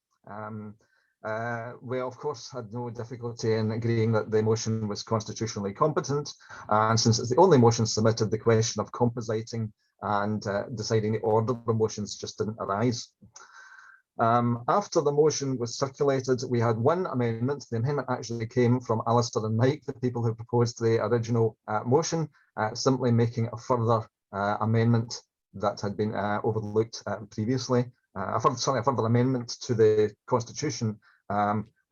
We of course had no difficulty in agreeing that the motion was constitutionally competent, and since it's the only motion submitted, the question of compositing and deciding the order of the motions just didn't arise. After the motion was circulated, we had one amendment. The amendment actually came from Alistair and Mike, the people who proposed the original motion, simply making a further amendment that had been overlooked previously. A further amendment to the Constitution,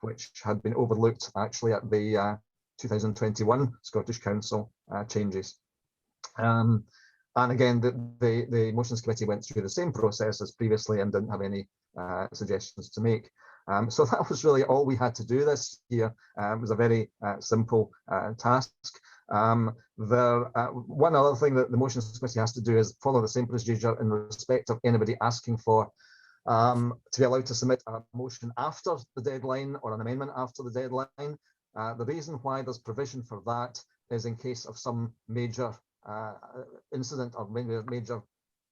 which had been overlooked actually at the 2021 Scottish Council changes. And again, the motions committee went through the same process as previously and didn't have any suggestions to make. So that was really all we had to do this year. It was a very simple task. One other thing that the motions committee has to do is follow the same procedure in respect of anybody asking for to be allowed to submit a motion after the deadline or an amendment after the deadline. The reason why there's provision for that is in case of some major incident or major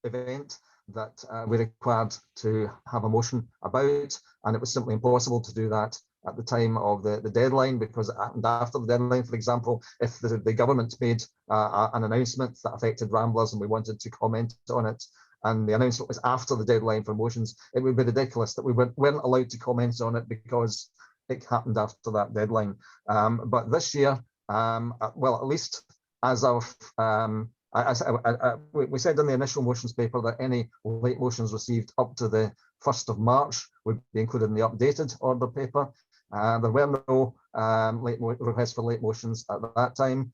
event that we're required to have a motion about, and it was simply impossible to do that at the time of the deadline, because it happened after the deadline. For example, if the government made an announcement that affected Ramblers and we wanted to comment on it, and the announcement was after the deadline for motions, it would be ridiculous that we weren't allowed to comment on it because it happened after that deadline. But this year, well, at least as of we said in the initial motions paper that any late motions received up to the 1st of March would be included in the updated order paper. There were no requests for late motions at that time.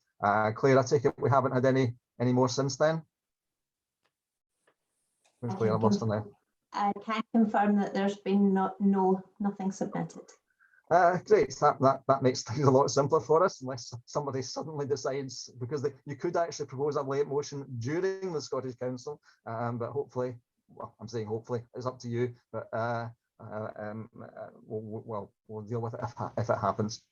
Claire, I take it we haven't had any more since then? Where's Claire? I've lost her now. I can confirm that there's been nothing submitted. Great, that makes things a lot simpler for us, unless somebody suddenly decides, because you could actually propose a late motion during the Scottish Council, but hopefully, well, I'm saying hopefully, it's up to you, but we'll deal with it if it happens.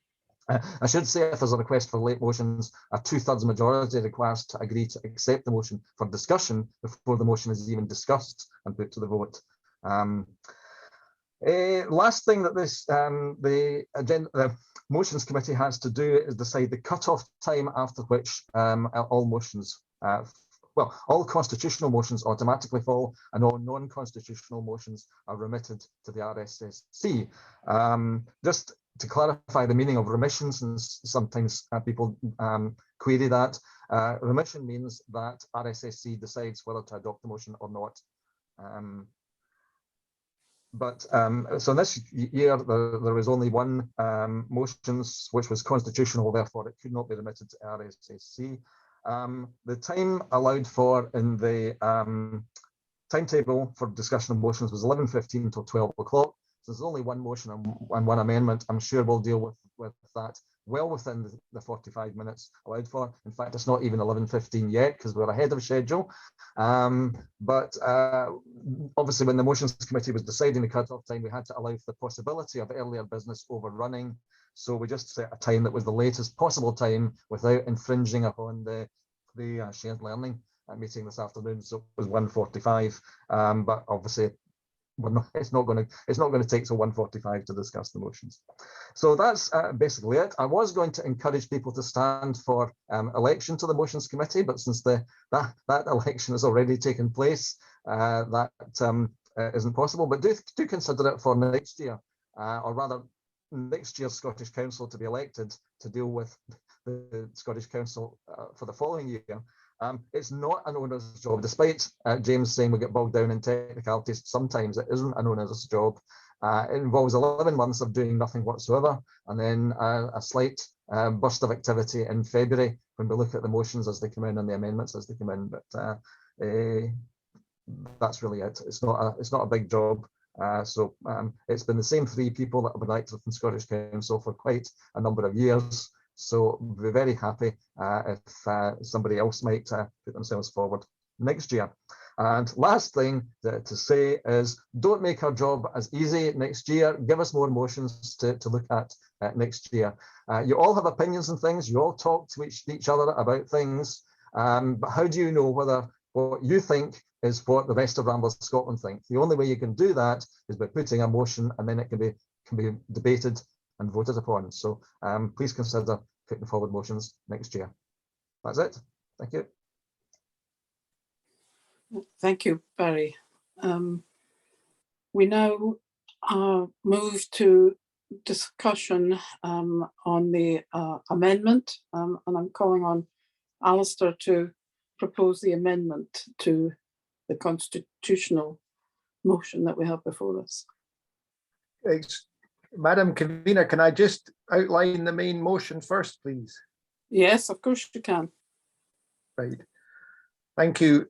I should say, if there's a request for late motions, a 2/3 majority requires to agree to accept the motion for discussion before the motion is even discussed and put to the vote. Last thing that the motions committee has to do is decide the cut-off time after which all motions, all constitutional motions automatically fall, and all non-constitutional motions are remitted to the RSSC. Just to clarify the meaning of remissions, and sometimes people query that, remission means that RSSC decides whether to adopt the motion or not. So this year there was only one motions which was constitutional, therefore it could not be remitted to RSSC. The time allowed for in the timetable for discussion of motions was 11:15 till 12 o'clock. So there's only one motion and one amendment. I'm sure we'll deal with that well within the 45 minutes allowed for. In fact, it's not even 11:15 yet because we're ahead of schedule. But obviously, when the motions committee was deciding the cut-off time, we had to allow for the possibility of earlier business overrunning. So we just set a time that was the latest possible time without infringing upon the shared learning meeting this afternoon. So it was 1:45. But obviously, it's not going to take till 1:45 to discuss the motions. So that's basically it. I was going to encourage people to stand for election to the motions committee, but since that election has already taken place, that isn't possible. But do consider it for next year, or rather next year's Scottish Council to be elected to deal with the Scottish Council for the following year. It's not an onerous job, despite James saying we get bogged down in technicalities. Sometimes it isn't an onerous job. It involves 11 months of doing nothing whatsoever, and then a slight burst of activity in February when we look at the motions as they come in and the amendments as they come in. But that's really it. It's not a big job. So it's been the same 3 people that have been active in Scottish Council for quite a number of years. So we're very happy if somebody else might put themselves forward next year. And last thing to say is, don't make our job as easy next year. Give us more motions to look at next year. You all have opinions and things. You all talk to each other about things. But how do you know whether what you think is what the rest of Ramblers Scotland think? The only way you can do that is by putting a motion, and then it can be debated and voted upon. So please consider putting forward motions next year. That's it. Thank you. Thank you, Barry. We now move to discussion on the amendment, and I'm calling on Alistair to propose the amendment to the constitutional motion that we have before us. Madam Convener, can I just outline the main motion first, please? Yes, of course you can. Right. Thank you.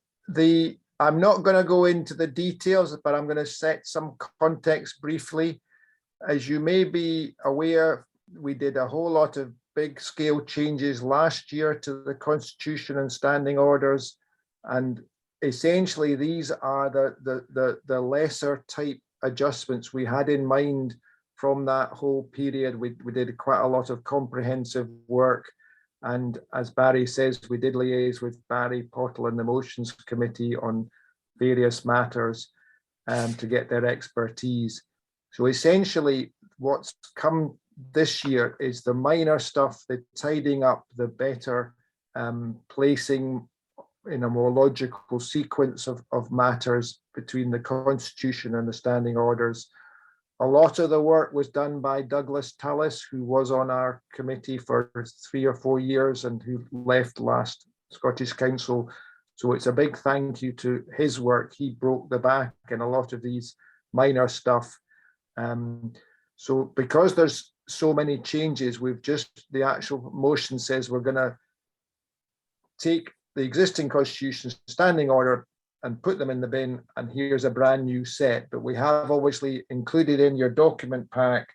I'm not going to go into the details, but I'm going to set some context briefly. As you may be aware, we did a whole lot of big scale changes last year to the Constitution and standing orders, and essentially these are the lesser type adjustments we had in mind from that whole period. We did quite a lot of comprehensive work. And as Barry says, we did liaise with Barry Pottle and the Motions Committee on various matters to get their expertise. So essentially what's come this year is the minor stuff, the tidying up, the better placing in a more logical sequence of matters between the Constitution and the standing orders. A lot of the work was done by Douglas Tullis, who was on our committee for 3 or 4 years and who left last Scottish Council. So it's a big thank you to his work. He broke the back in a lot of these minor stuff. So because there's so many changes, we've just, the actual motion says we're going to take the existing Constitution standing order and put them in the bin, and here's a brand new set. But we have obviously included in your document pack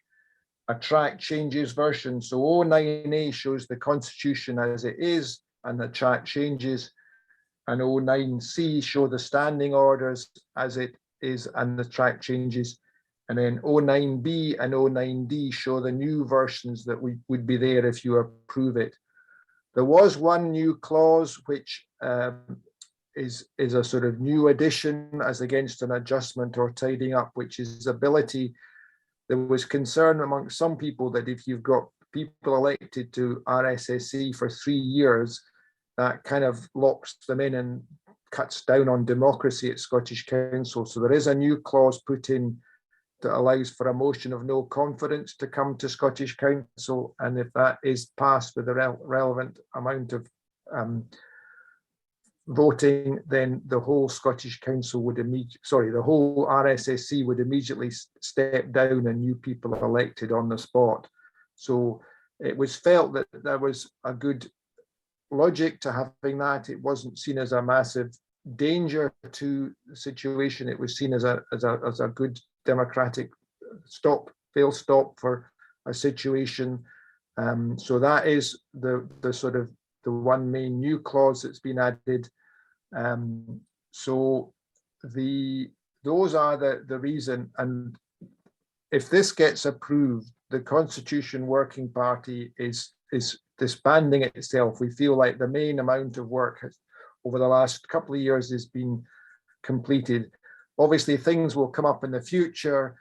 a track changes version. So 09A shows the Constitution as it is and the track changes, and 09C show the standing orders as it is and the track changes. And then 09B and 09D show the new versions that would be there if you approve it. There was one new clause which is a sort of new addition as against an adjustment or tidying up, which is ability. There was concern amongst some people that if you've got people elected to RSSE for 3 years, that kind of locks them in and cuts down on democracy at Scottish Council. So there is a new clause put in that allows for a motion of no confidence to come to Scottish Council, and if that is passed with the relevant amount of voting, then the whole Scottish Council would the whole RSSC would immediately step down and new people are elected on the spot. So it was felt that there was a good logic to having that. It wasn't seen as a massive danger to the situation. It was seen as a good democratic fail stop for a situation. So that is the sort of the one main new clause that's been added. So those are the reason. And if this gets approved, the Constitution Working Party is disbanding itself. We feel like the main amount of work over the last couple of years has been completed. Obviously, things will come up in the future,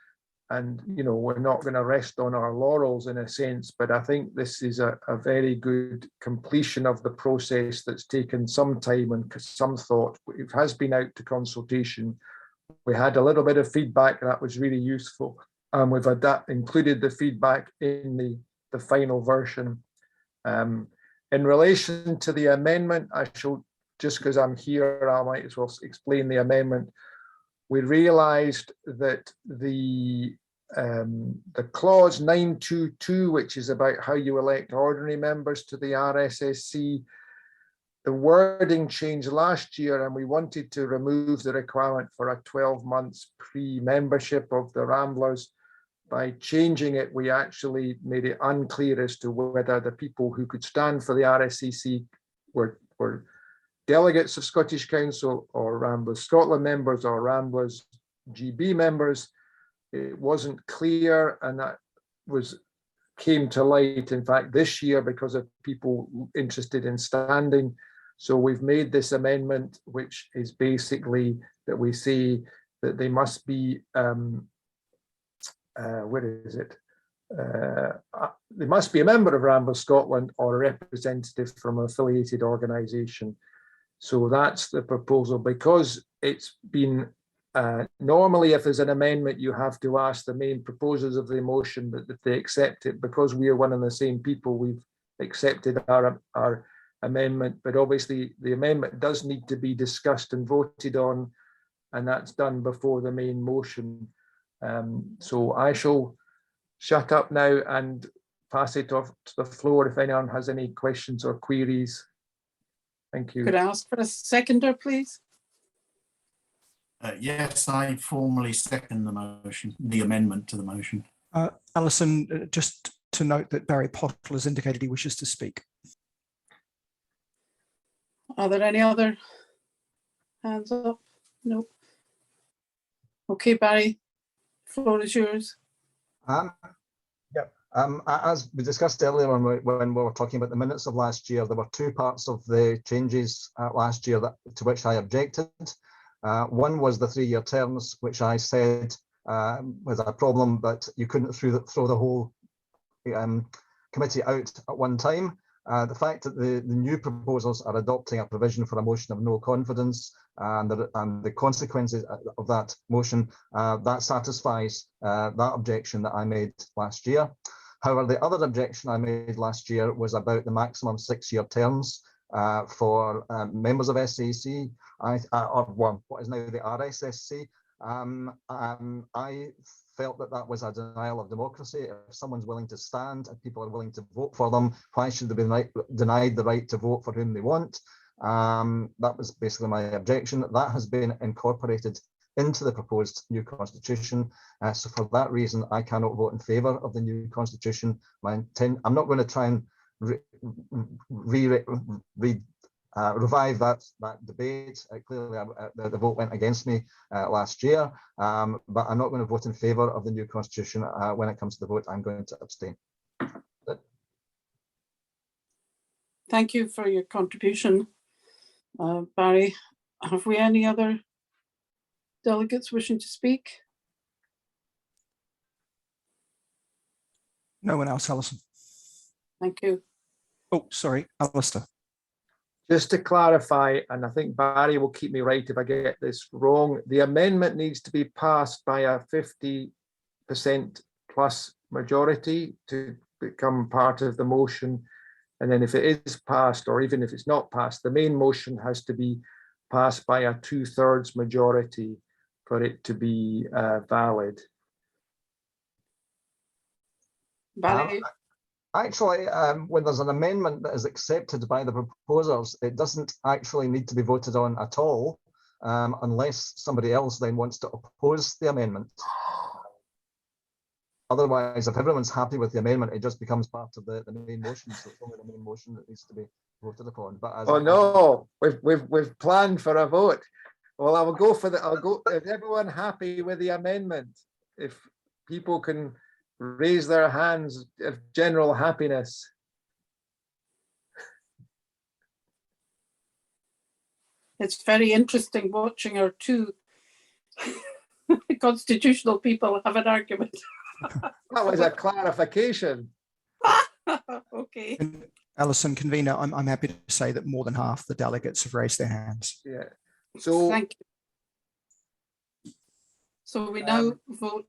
and we're not going to rest on our laurels in a sense, but I think this is a very good completion of the process that's taken some time and some thought. It has been out to consultation. We had a little bit of feedback that was really useful, and we've included the feedback in the final version. In relation to the amendment, I shall, just because I'm here, I might as well explain the amendment. We realised that the clause 922, which is about how you elect ordinary members to the RSSC, the wording changed last year, and we wanted to remove the requirement for a 12 months pre-membership of the Ramblers. By changing it, we actually made it unclear as to whether the people who could stand for the RSCC were delegates of Scottish Council or Ramblers Scotland members or Ramblers GB members. It wasn't clear, and that came to light, in fact, this year because of people interested in standing. So we've made this amendment, which is basically that we say that they must be, they must be a member of Ramblers Scotland or a representative from an affiliated organisation. So that's the proposal. Because it's been normally, if there's an amendment, you have to ask the main proposers of the motion that they accept it. Because we are one and the same people, we've accepted our amendment. But obviously, the amendment does need to be discussed and voted on, and that's done before the main motion. So I shall shut up now and pass it off to the floor if anyone has any questions or queries. Thank you. Could I ask for a seconder, please? Yes, I formally second the motion, the amendment to the motion. Alison, just to note that Barry Pottle has indicated he wishes to speak. Are there any other hands up? No. Okay, Barry. floor is yours. As we discussed earlier when we were talking about the minutes of last year, there were two parts of the changes last year to which I objected. One was the 3-year terms, which I said was a problem, but you couldn't throw the whole committee out at one time. The fact that the new proposals are adopting a provision for a motion of no confidence and the consequences of that motion, that satisfies that objection that I made last year. However, the other objection I made last year was about the maximum 6-year terms for members of SAC, what is now the RSSC. I felt that was a denial of democracy. If someone's willing to stand and people are willing to vote for them, why should they be denied the right to vote for whom they want? That was basically my objection. That has been incorporated into the proposed new constitution. So for that reason, I cannot vote in favour of the new constitution. I'm not going to try and revive that debate. Clearly, the vote went against me last year, but I'm not going to vote in favour of the new constitution. When it comes to the vote, I'm going to abstain. Thank you for your contribution, Barry. Have we any other delegates wishing to speak? No one else, Alison. Thank you. Oh, sorry, Alistair. Just to clarify, and I think Barry will keep me right if I get this wrong, the amendment needs to be passed by a 50% plus majority to become part of the motion. And then if it is passed, or even if it's not passed, the main motion has to be passed by a 2/3 majority for it to be valid. Barry? Actually, when there's an amendment that is accepted by the proposers, it doesn't actually need to be voted on at all, unless somebody else then wants to oppose the amendment. Otherwise, if everyone's happy with the amendment, it just becomes part of the main motion. So it's only the main motion that needs to be voted upon. But as no, we've planned for a vote. Well, I will go for the. I'll go. Is everyone happy with the amendment? If people can raise their hands of general happiness. It's very interesting watching our two constitutional people have an argument. That was a clarification. Okay. Alison, convener, I'm happy to say that more than half the delegates have raised their hands. Yeah. So thank you. So we now vote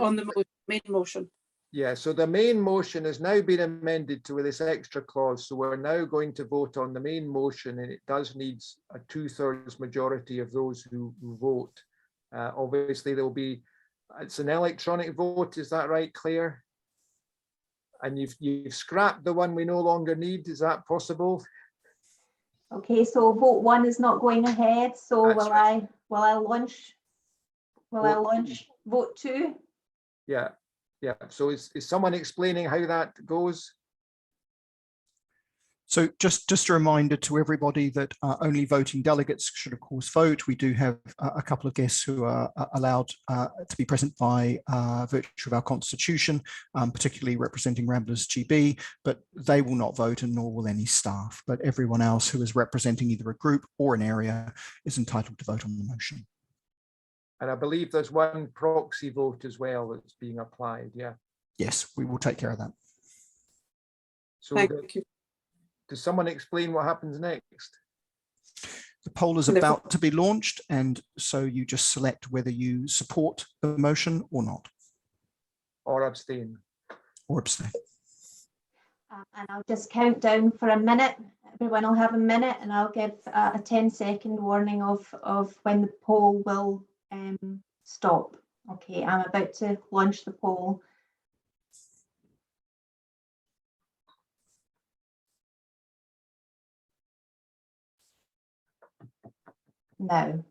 on the main motion. Yeah, so the main motion has now been amended to this extra clause. So we're now going to vote on the main motion, and it does need a 2/3 majority of those who vote. Obviously, it's an electronic vote. Is that right, Claire? And you've scrapped the one we no longer need. Is that possible? Okay, so vote 1 is not going ahead. So That's right. will I launch vote 2? Yeah. Yeah. So is someone explaining how that goes? So just a reminder to everybody that only voting delegates should, of course, vote. We do have a couple of guests who are allowed to be present by virtue of our constitution, particularly representing Ramblers GB, but they will not vote, and nor will any staff. But everyone else who is representing either a group or an area is entitled to vote on the motion. And I believe there's one proxy vote as well that's being applied. Yeah. Yes, we will take care of that. So thank you. Does someone explain what happens next? The poll is about to be launched, and so you just select whether you support the motion or not. Or abstain. Or abstain. And I'll just count down for a minute. Everyone will have a minute, and I'll give a 10-second warning of when the poll will stop. Okay, I'm about to launch the poll. Now.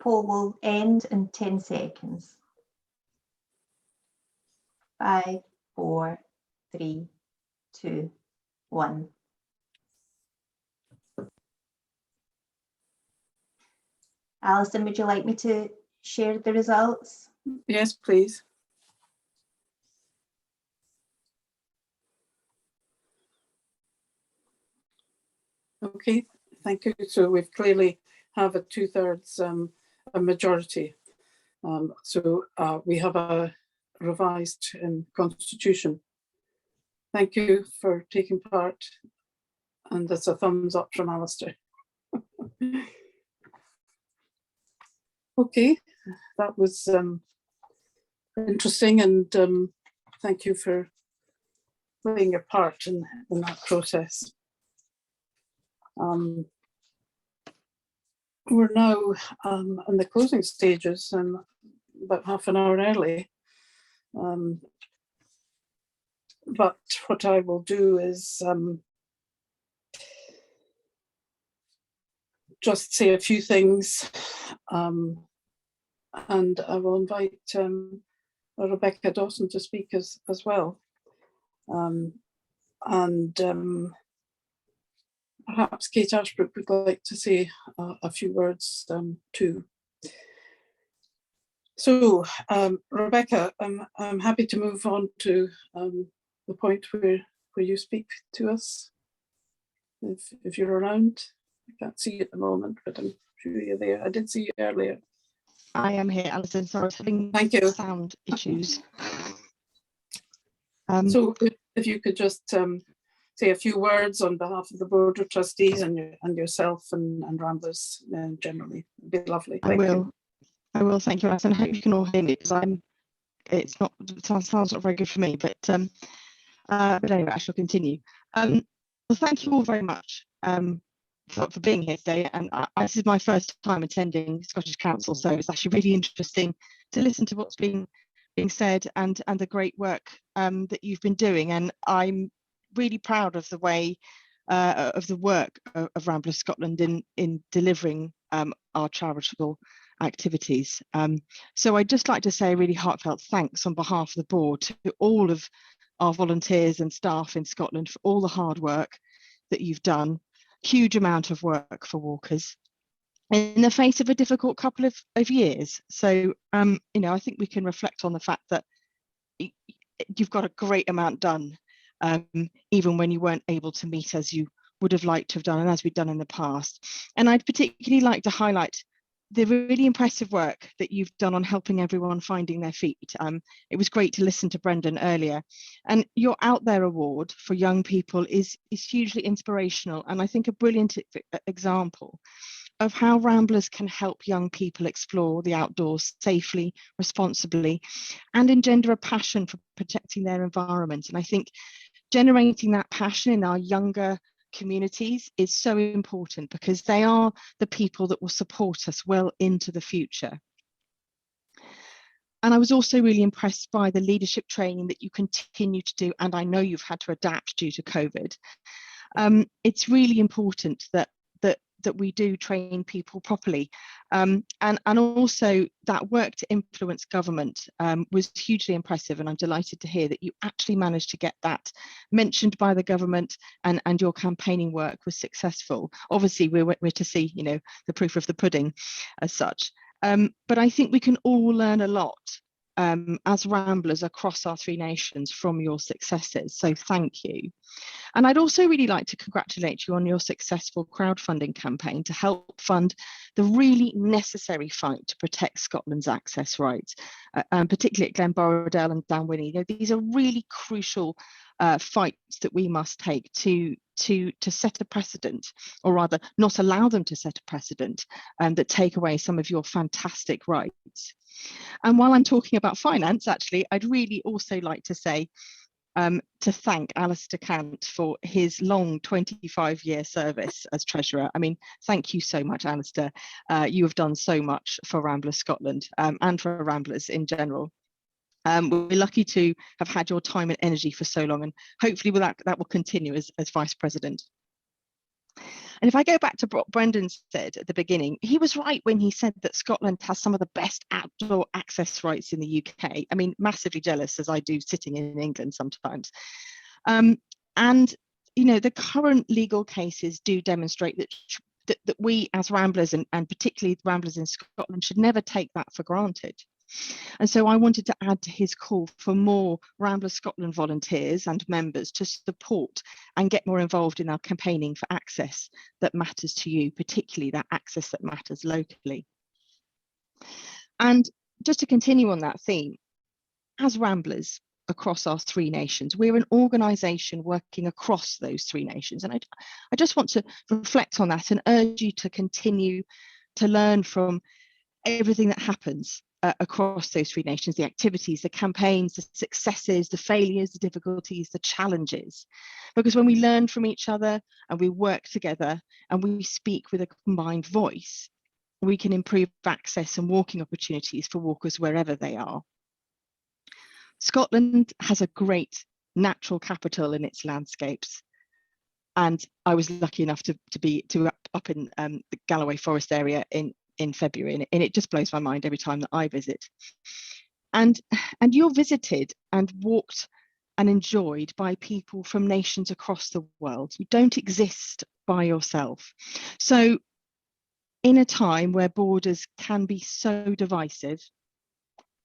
poll will end in 10 seconds. 5, 4, 3, 2, 1. Alison, would you like me to share the results? Yes, please. Okay, thank you. So we've clearly have a 2/3 a majority. So we have a revised constitution. Thank you for taking part, and that's a thumbs up from Alistair. Okay, that was interesting, and thank you for playing a part in that process. We're now in the closing stages, and about half an hour early. But what I will do is just say a few things, and I will invite Rebecca Dawson to speak as well. Perhaps Kate Ashbrook would like to say a few words too. So, Rebecca, I'm happy to move on to the point where you speak to us, if you're around. I can't see you at the moment, but I'm sure you're there. I did see you earlier. I am here, Alison. Sorry, I was having Thank you. sound issues. So if you could just say a few words on behalf of the Board of Trustees and yourself and Ramblers generally, it'd be lovely. Thank you. I will. Thank you, Alison. I hope you can all hear me, because it sounds not very good for me, but anyway, I shall continue. Well, thank you all very much for being here today. And this is my first time attending Scottish Council, so it's actually really interesting to listen to what's being said and the great work that you've been doing. And I'm really proud of the way of the work of Ramblers Scotland in delivering our charitable activities. So I'd just like to say a really heartfelt thanks on behalf of the board to all of our volunteers and staff in Scotland for all the hard work that you've done. Huge amount of work for walkers in the face of a difficult couple of years. So, I think we can reflect on the fact that you've got a great amount done, even when you weren't able to meet as you would have liked to have done and as we've done in the past. And I'd particularly like to highlight the really impressive work that you've done on helping everyone finding their feet. It was great to listen to Brendan earlier, and your Out There award for young people is hugely inspirational, and I think a brilliant example of how Ramblers can help young people explore the outdoors safely, responsibly, and engender a passion for protecting their environment. And I think generating that passion in our younger communities is so important, because they are the people that will support us well into the future. And I was also really impressed by the leadership training that you continue to do, and I know you've had to adapt due to COVID. It's really important that we do train people properly, and also that work to influence government was hugely impressive, and I'm delighted to hear that you actually managed to get that mentioned by the government, and your campaigning work was successful. Obviously we're to see the proof of the pudding as such, but I think we can all learn a lot as Ramblers across our three nations from your successes, so thank you. And I'd also really like to congratulate you on your successful crowdfunding campaign to help fund the really necessary fight to protect Scotland's access rights, particularly at Glenborrow and Downwinnie. These are really crucial fights that we must take to set a precedent, or rather not allow them to set a precedent that take away some of your fantastic rights. And while I'm talking about finance, actually, I'd really also like to say to thank Alistair Cant for his long 25-year service as Treasurer. I mean, thank you so much, Alistair. You have done so much for Ramblers Scotland and for Ramblers in general. We're lucky to have had your time and energy for so long, and hopefully that will continue as Vice President. And if I go back to what Brendan said at the beginning, he was right when he said that Scotland has some of the best outdoor access rights in the UK. I mean, massively jealous as I do sitting in England sometimes. And, you know, the current legal cases do demonstrate that we as Ramblers and particularly Ramblers in Scotland should never take that for granted. And so I wanted to add to his call for more Ramblers Scotland volunteers and members to support and get more involved in our campaigning for access that matters to you, particularly that access that matters locally. And just to continue on that theme, as Ramblers across our 3 nations, we're an organisation working across those 3 nations. And I just want to reflect on that and urge you to continue to learn from everything that happens across those 3 nations, the activities, the campaigns, the successes, the failures, the difficulties, the challenges. Because when we learn from each other and we work together and we speak with a combined voice, we can improve access and walking opportunities for walkers wherever they are. Scotland has a great natural capital in its landscapes. And I was lucky enough to be up in the Galloway Forest area in February, and it just blows my mind every time that I visit. And you're visited and walked and enjoyed by people from nations across the world. You don't exist by yourself. So in a time where borders can be so divisive,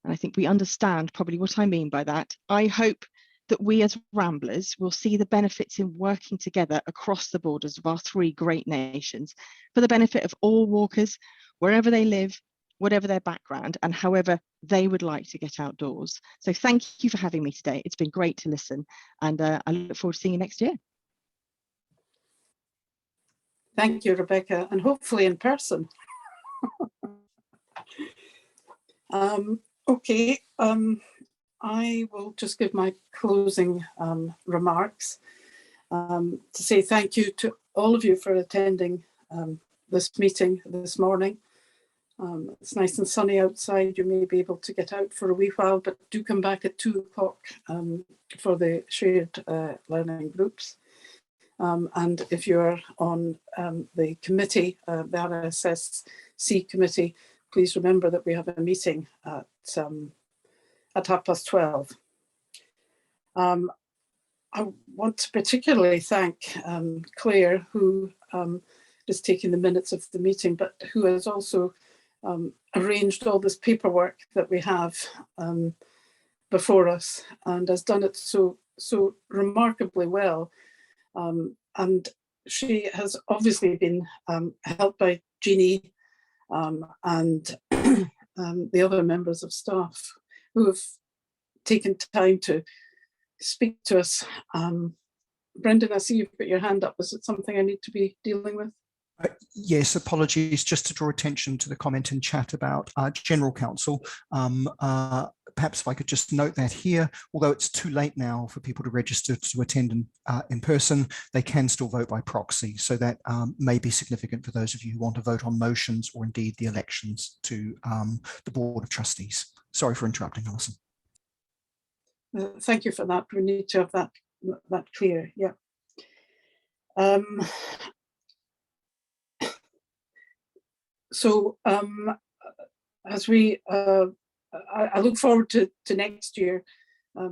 and I think we understand probably what I mean by that, I hope that we as Ramblers will see the benefits in working together across the borders of our 3 great nations for the benefit of all walkers, wherever they live, whatever their background, and however they would like to get outdoors. So thank you for having me today. It's been great to listen, and I look forward to seeing you next year. Thank you, Rebecca, and hopefully in person. Okay, I will just give my closing remarks to say thank you to all of you for attending this meeting this morning. It's nice and sunny outside. You may be able to get out for a wee while, but do come back at 2 o'clock for the shared learning groups. And if you're on the committee, the RSSC committee, please remember that we have a meeting at 12:30. I want to particularly thank Claire, who is taking the minutes of the meeting, but who has also arranged all this paperwork that we have before us and has done it so remarkably well. And she has obviously been helped by Jeannie and the other members of staff who have taken time to speak to us. Brendan, I see you've put your hand up. Is it something I need to be dealing with? Yes, apologies. Just to draw attention to the comment in chat about General Counsel. Perhaps if I could just note that here, although it's too late now for people to register to attend in person, they can still vote by proxy. So that may be significant for those of you who want to vote on motions or indeed the elections to the Board of Trustees. Sorry for interrupting, Alison. Thank you for that. We need to have that clear. Yeah. So as we, I look forward to next year,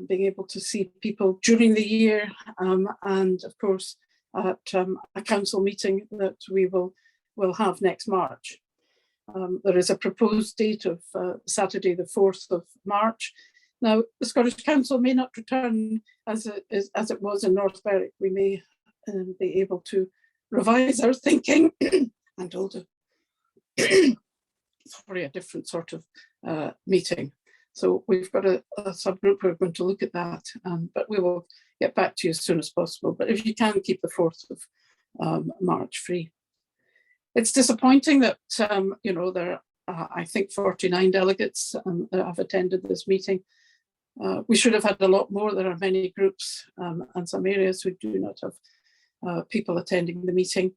being able to see people during the year, and of course at a council meeting that we will have next March. There is a proposed date of Saturday, the 4th of March. Now, the Scottish Council may not return as it was in North Berwick. We may be able to revise our thinking and hold a different sort of meeting. So we've got a subgroup who are going to look at that, but we will get back to you as soon as possible. But if you can keep the 4th of March free. It's disappointing that, there are, I think, 49 delegates that have attended this meeting. We should have had a lot more. There are many groups and some areas who do not have people attending the meeting.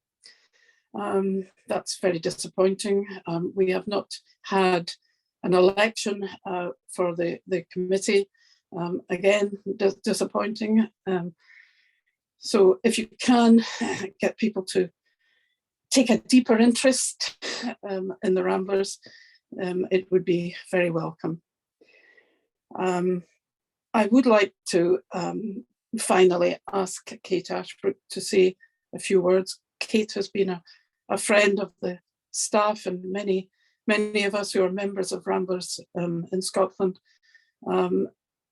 That's very disappointing. We have not had an election for the committee. Again, disappointing. So if you can get people to take a deeper interest in the Ramblers, it would be very welcome. I would like to finally ask Kate Ashbrook to say a few words. Kate has been a friend of the staff and many of us who are members of Ramblers in Scotland.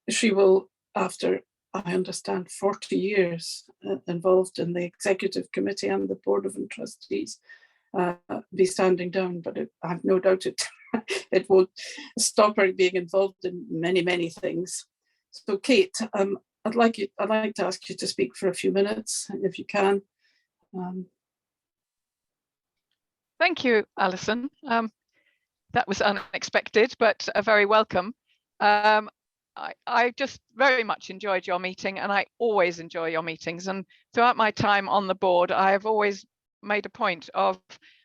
She will, after I understand 40 years involved in the executive committee and the board of trustees, be standing down, but I have no doubt it won't stop her being involved in many things. So Kate, I'd like to ask you to speak for a few minutes, if you can. Thank you, Alison. That was unexpected, but very welcome. I just very much enjoyed your meeting, and I always enjoy your meetings. And throughout my time on the board, I have always made a point of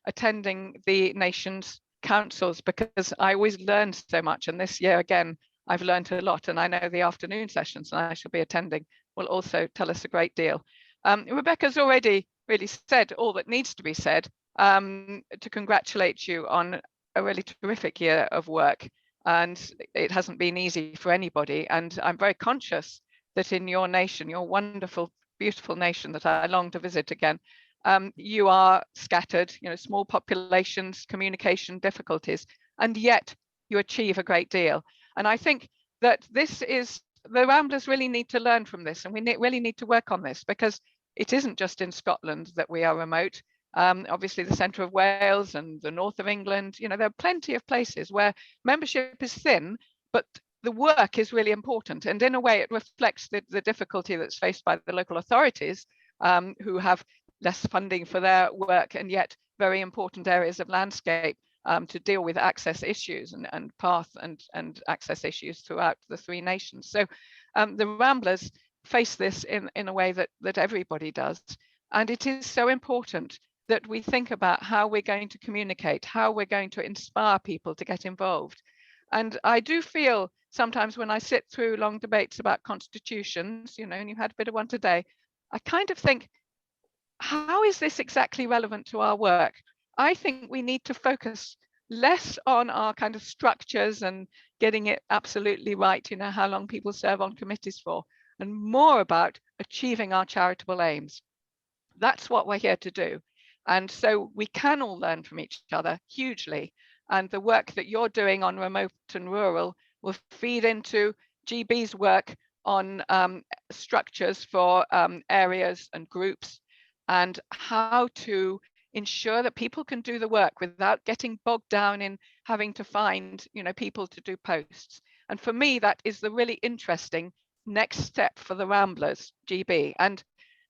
attending the nation's councils because I always learned so much. And this year, again, I've learned a lot, and I know the afternoon sessions and I shall be attending will also tell us a great deal. Rebecca's already really said all that needs to be said to congratulate you on a really terrific year of work. And it hasn't been easy for anybody. And I'm very conscious that in your nation, your wonderful, beautiful nation that I long to visit again, you are scattered, small populations, communication difficulties, and yet you achieve a great deal. And I think that the Ramblers really need to learn from this, and we really need to work on this, because it isn't just in Scotland that we are remote. Obviously the centre of Wales and the north of England, there are plenty of places where membership is thin, but the work is really important. And in a way, it reflects the difficulty that's faced by the local authorities who have less funding for their work, and yet very important areas of landscape to deal with access issues and path and access issues throughout the three nations. So the Ramblers face this in a way that everybody does. And it is so important that we think about how we're going to communicate, how we're going to inspire people to get involved. And I do feel sometimes when I sit through long debates about constitutions, and you had a bit of one today, I kind of think, how is this exactly relevant to our work? I think we need to focus less on our kind of structures and getting it absolutely right, how long people serve on committees for, and more about achieving our charitable aims. That's what we're here to do. And so we can all learn from each other hugely. And the work that you're doing on remote and rural will feed into GB's work on structures for areas and groups, and how to ensure that people can do the work without getting bogged down in having to find, people to do posts. And for me, that is the really interesting next step for the Ramblers GB. And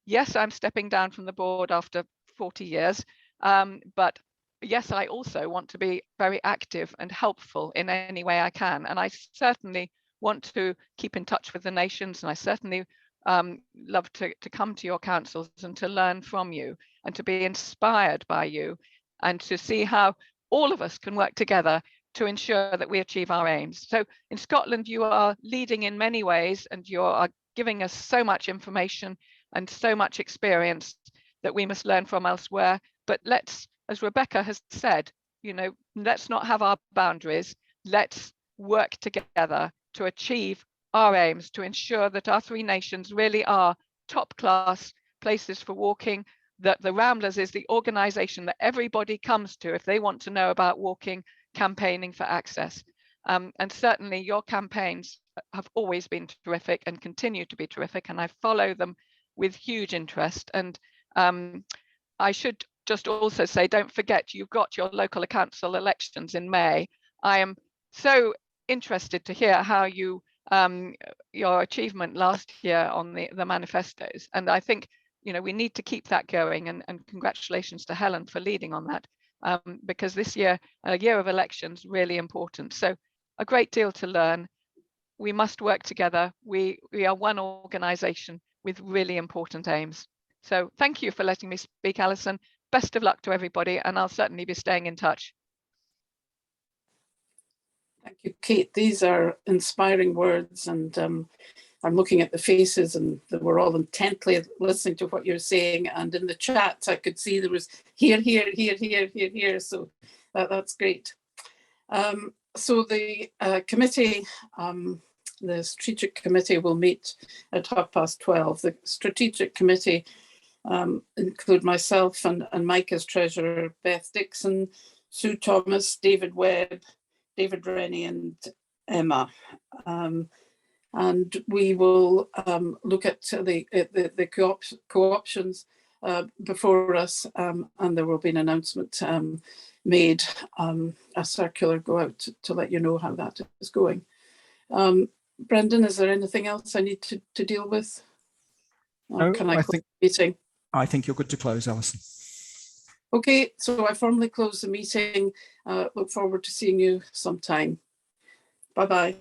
yes, I'm stepping down from the board after 40 years, but yes, I also want to be very active and helpful in any way I can. And I certainly want to keep in touch with the nations, and I certainly love to come to your councils and to learn from you and to be inspired by you, and to see how all of us can work together to ensure that we achieve our aims. So in Scotland, you are leading in many ways, and you are giving us so much information and so much experience that we must learn from elsewhere. But let's, as Rebecca has said, let's not have our boundaries. Let's work together to achieve our aims, to ensure that our three nations really are top class places for walking, that the Ramblers is the organisation that everybody comes to if they want to know about walking, campaigning for access. And certainly your campaigns have always been terrific and continue to be terrific, and I follow them with huge interest. And I should just also say, don't forget, you've got your local council elections in May. I am so interested to hear how you your achievement last year on the manifestos, and I think we need to keep that going, and congratulations to Helen for leading on that, because this year, a year of elections, really important. So a great deal to learn. We must work together. We are one organisation with really important aims. So thank you for letting me speak, Alison. Best of luck to everybody, and I'll certainly be staying in touch. Thank you, Kate. These are inspiring words, and I'm looking at the faces and they were all intently listening to what you're saying. And in the chat, I could see there was here, here, here, here, here, here. So that's great. So the committee, the strategic committee will meet at 12:30. The strategic committee include myself and Mike as treasurer, Beth Dixon, Sue Thomas, David Webb, David Rennie and Emma. And we will look at the co-options before us, and there will be an announcement made, a circular go out to let you know how that is going. Brendan, is there anything else I need to deal with? Or No, can I close the meeting? I think you're good to close, Alison. Okay, so I formally close the meeting. Look forward to seeing you sometime. Bye-bye.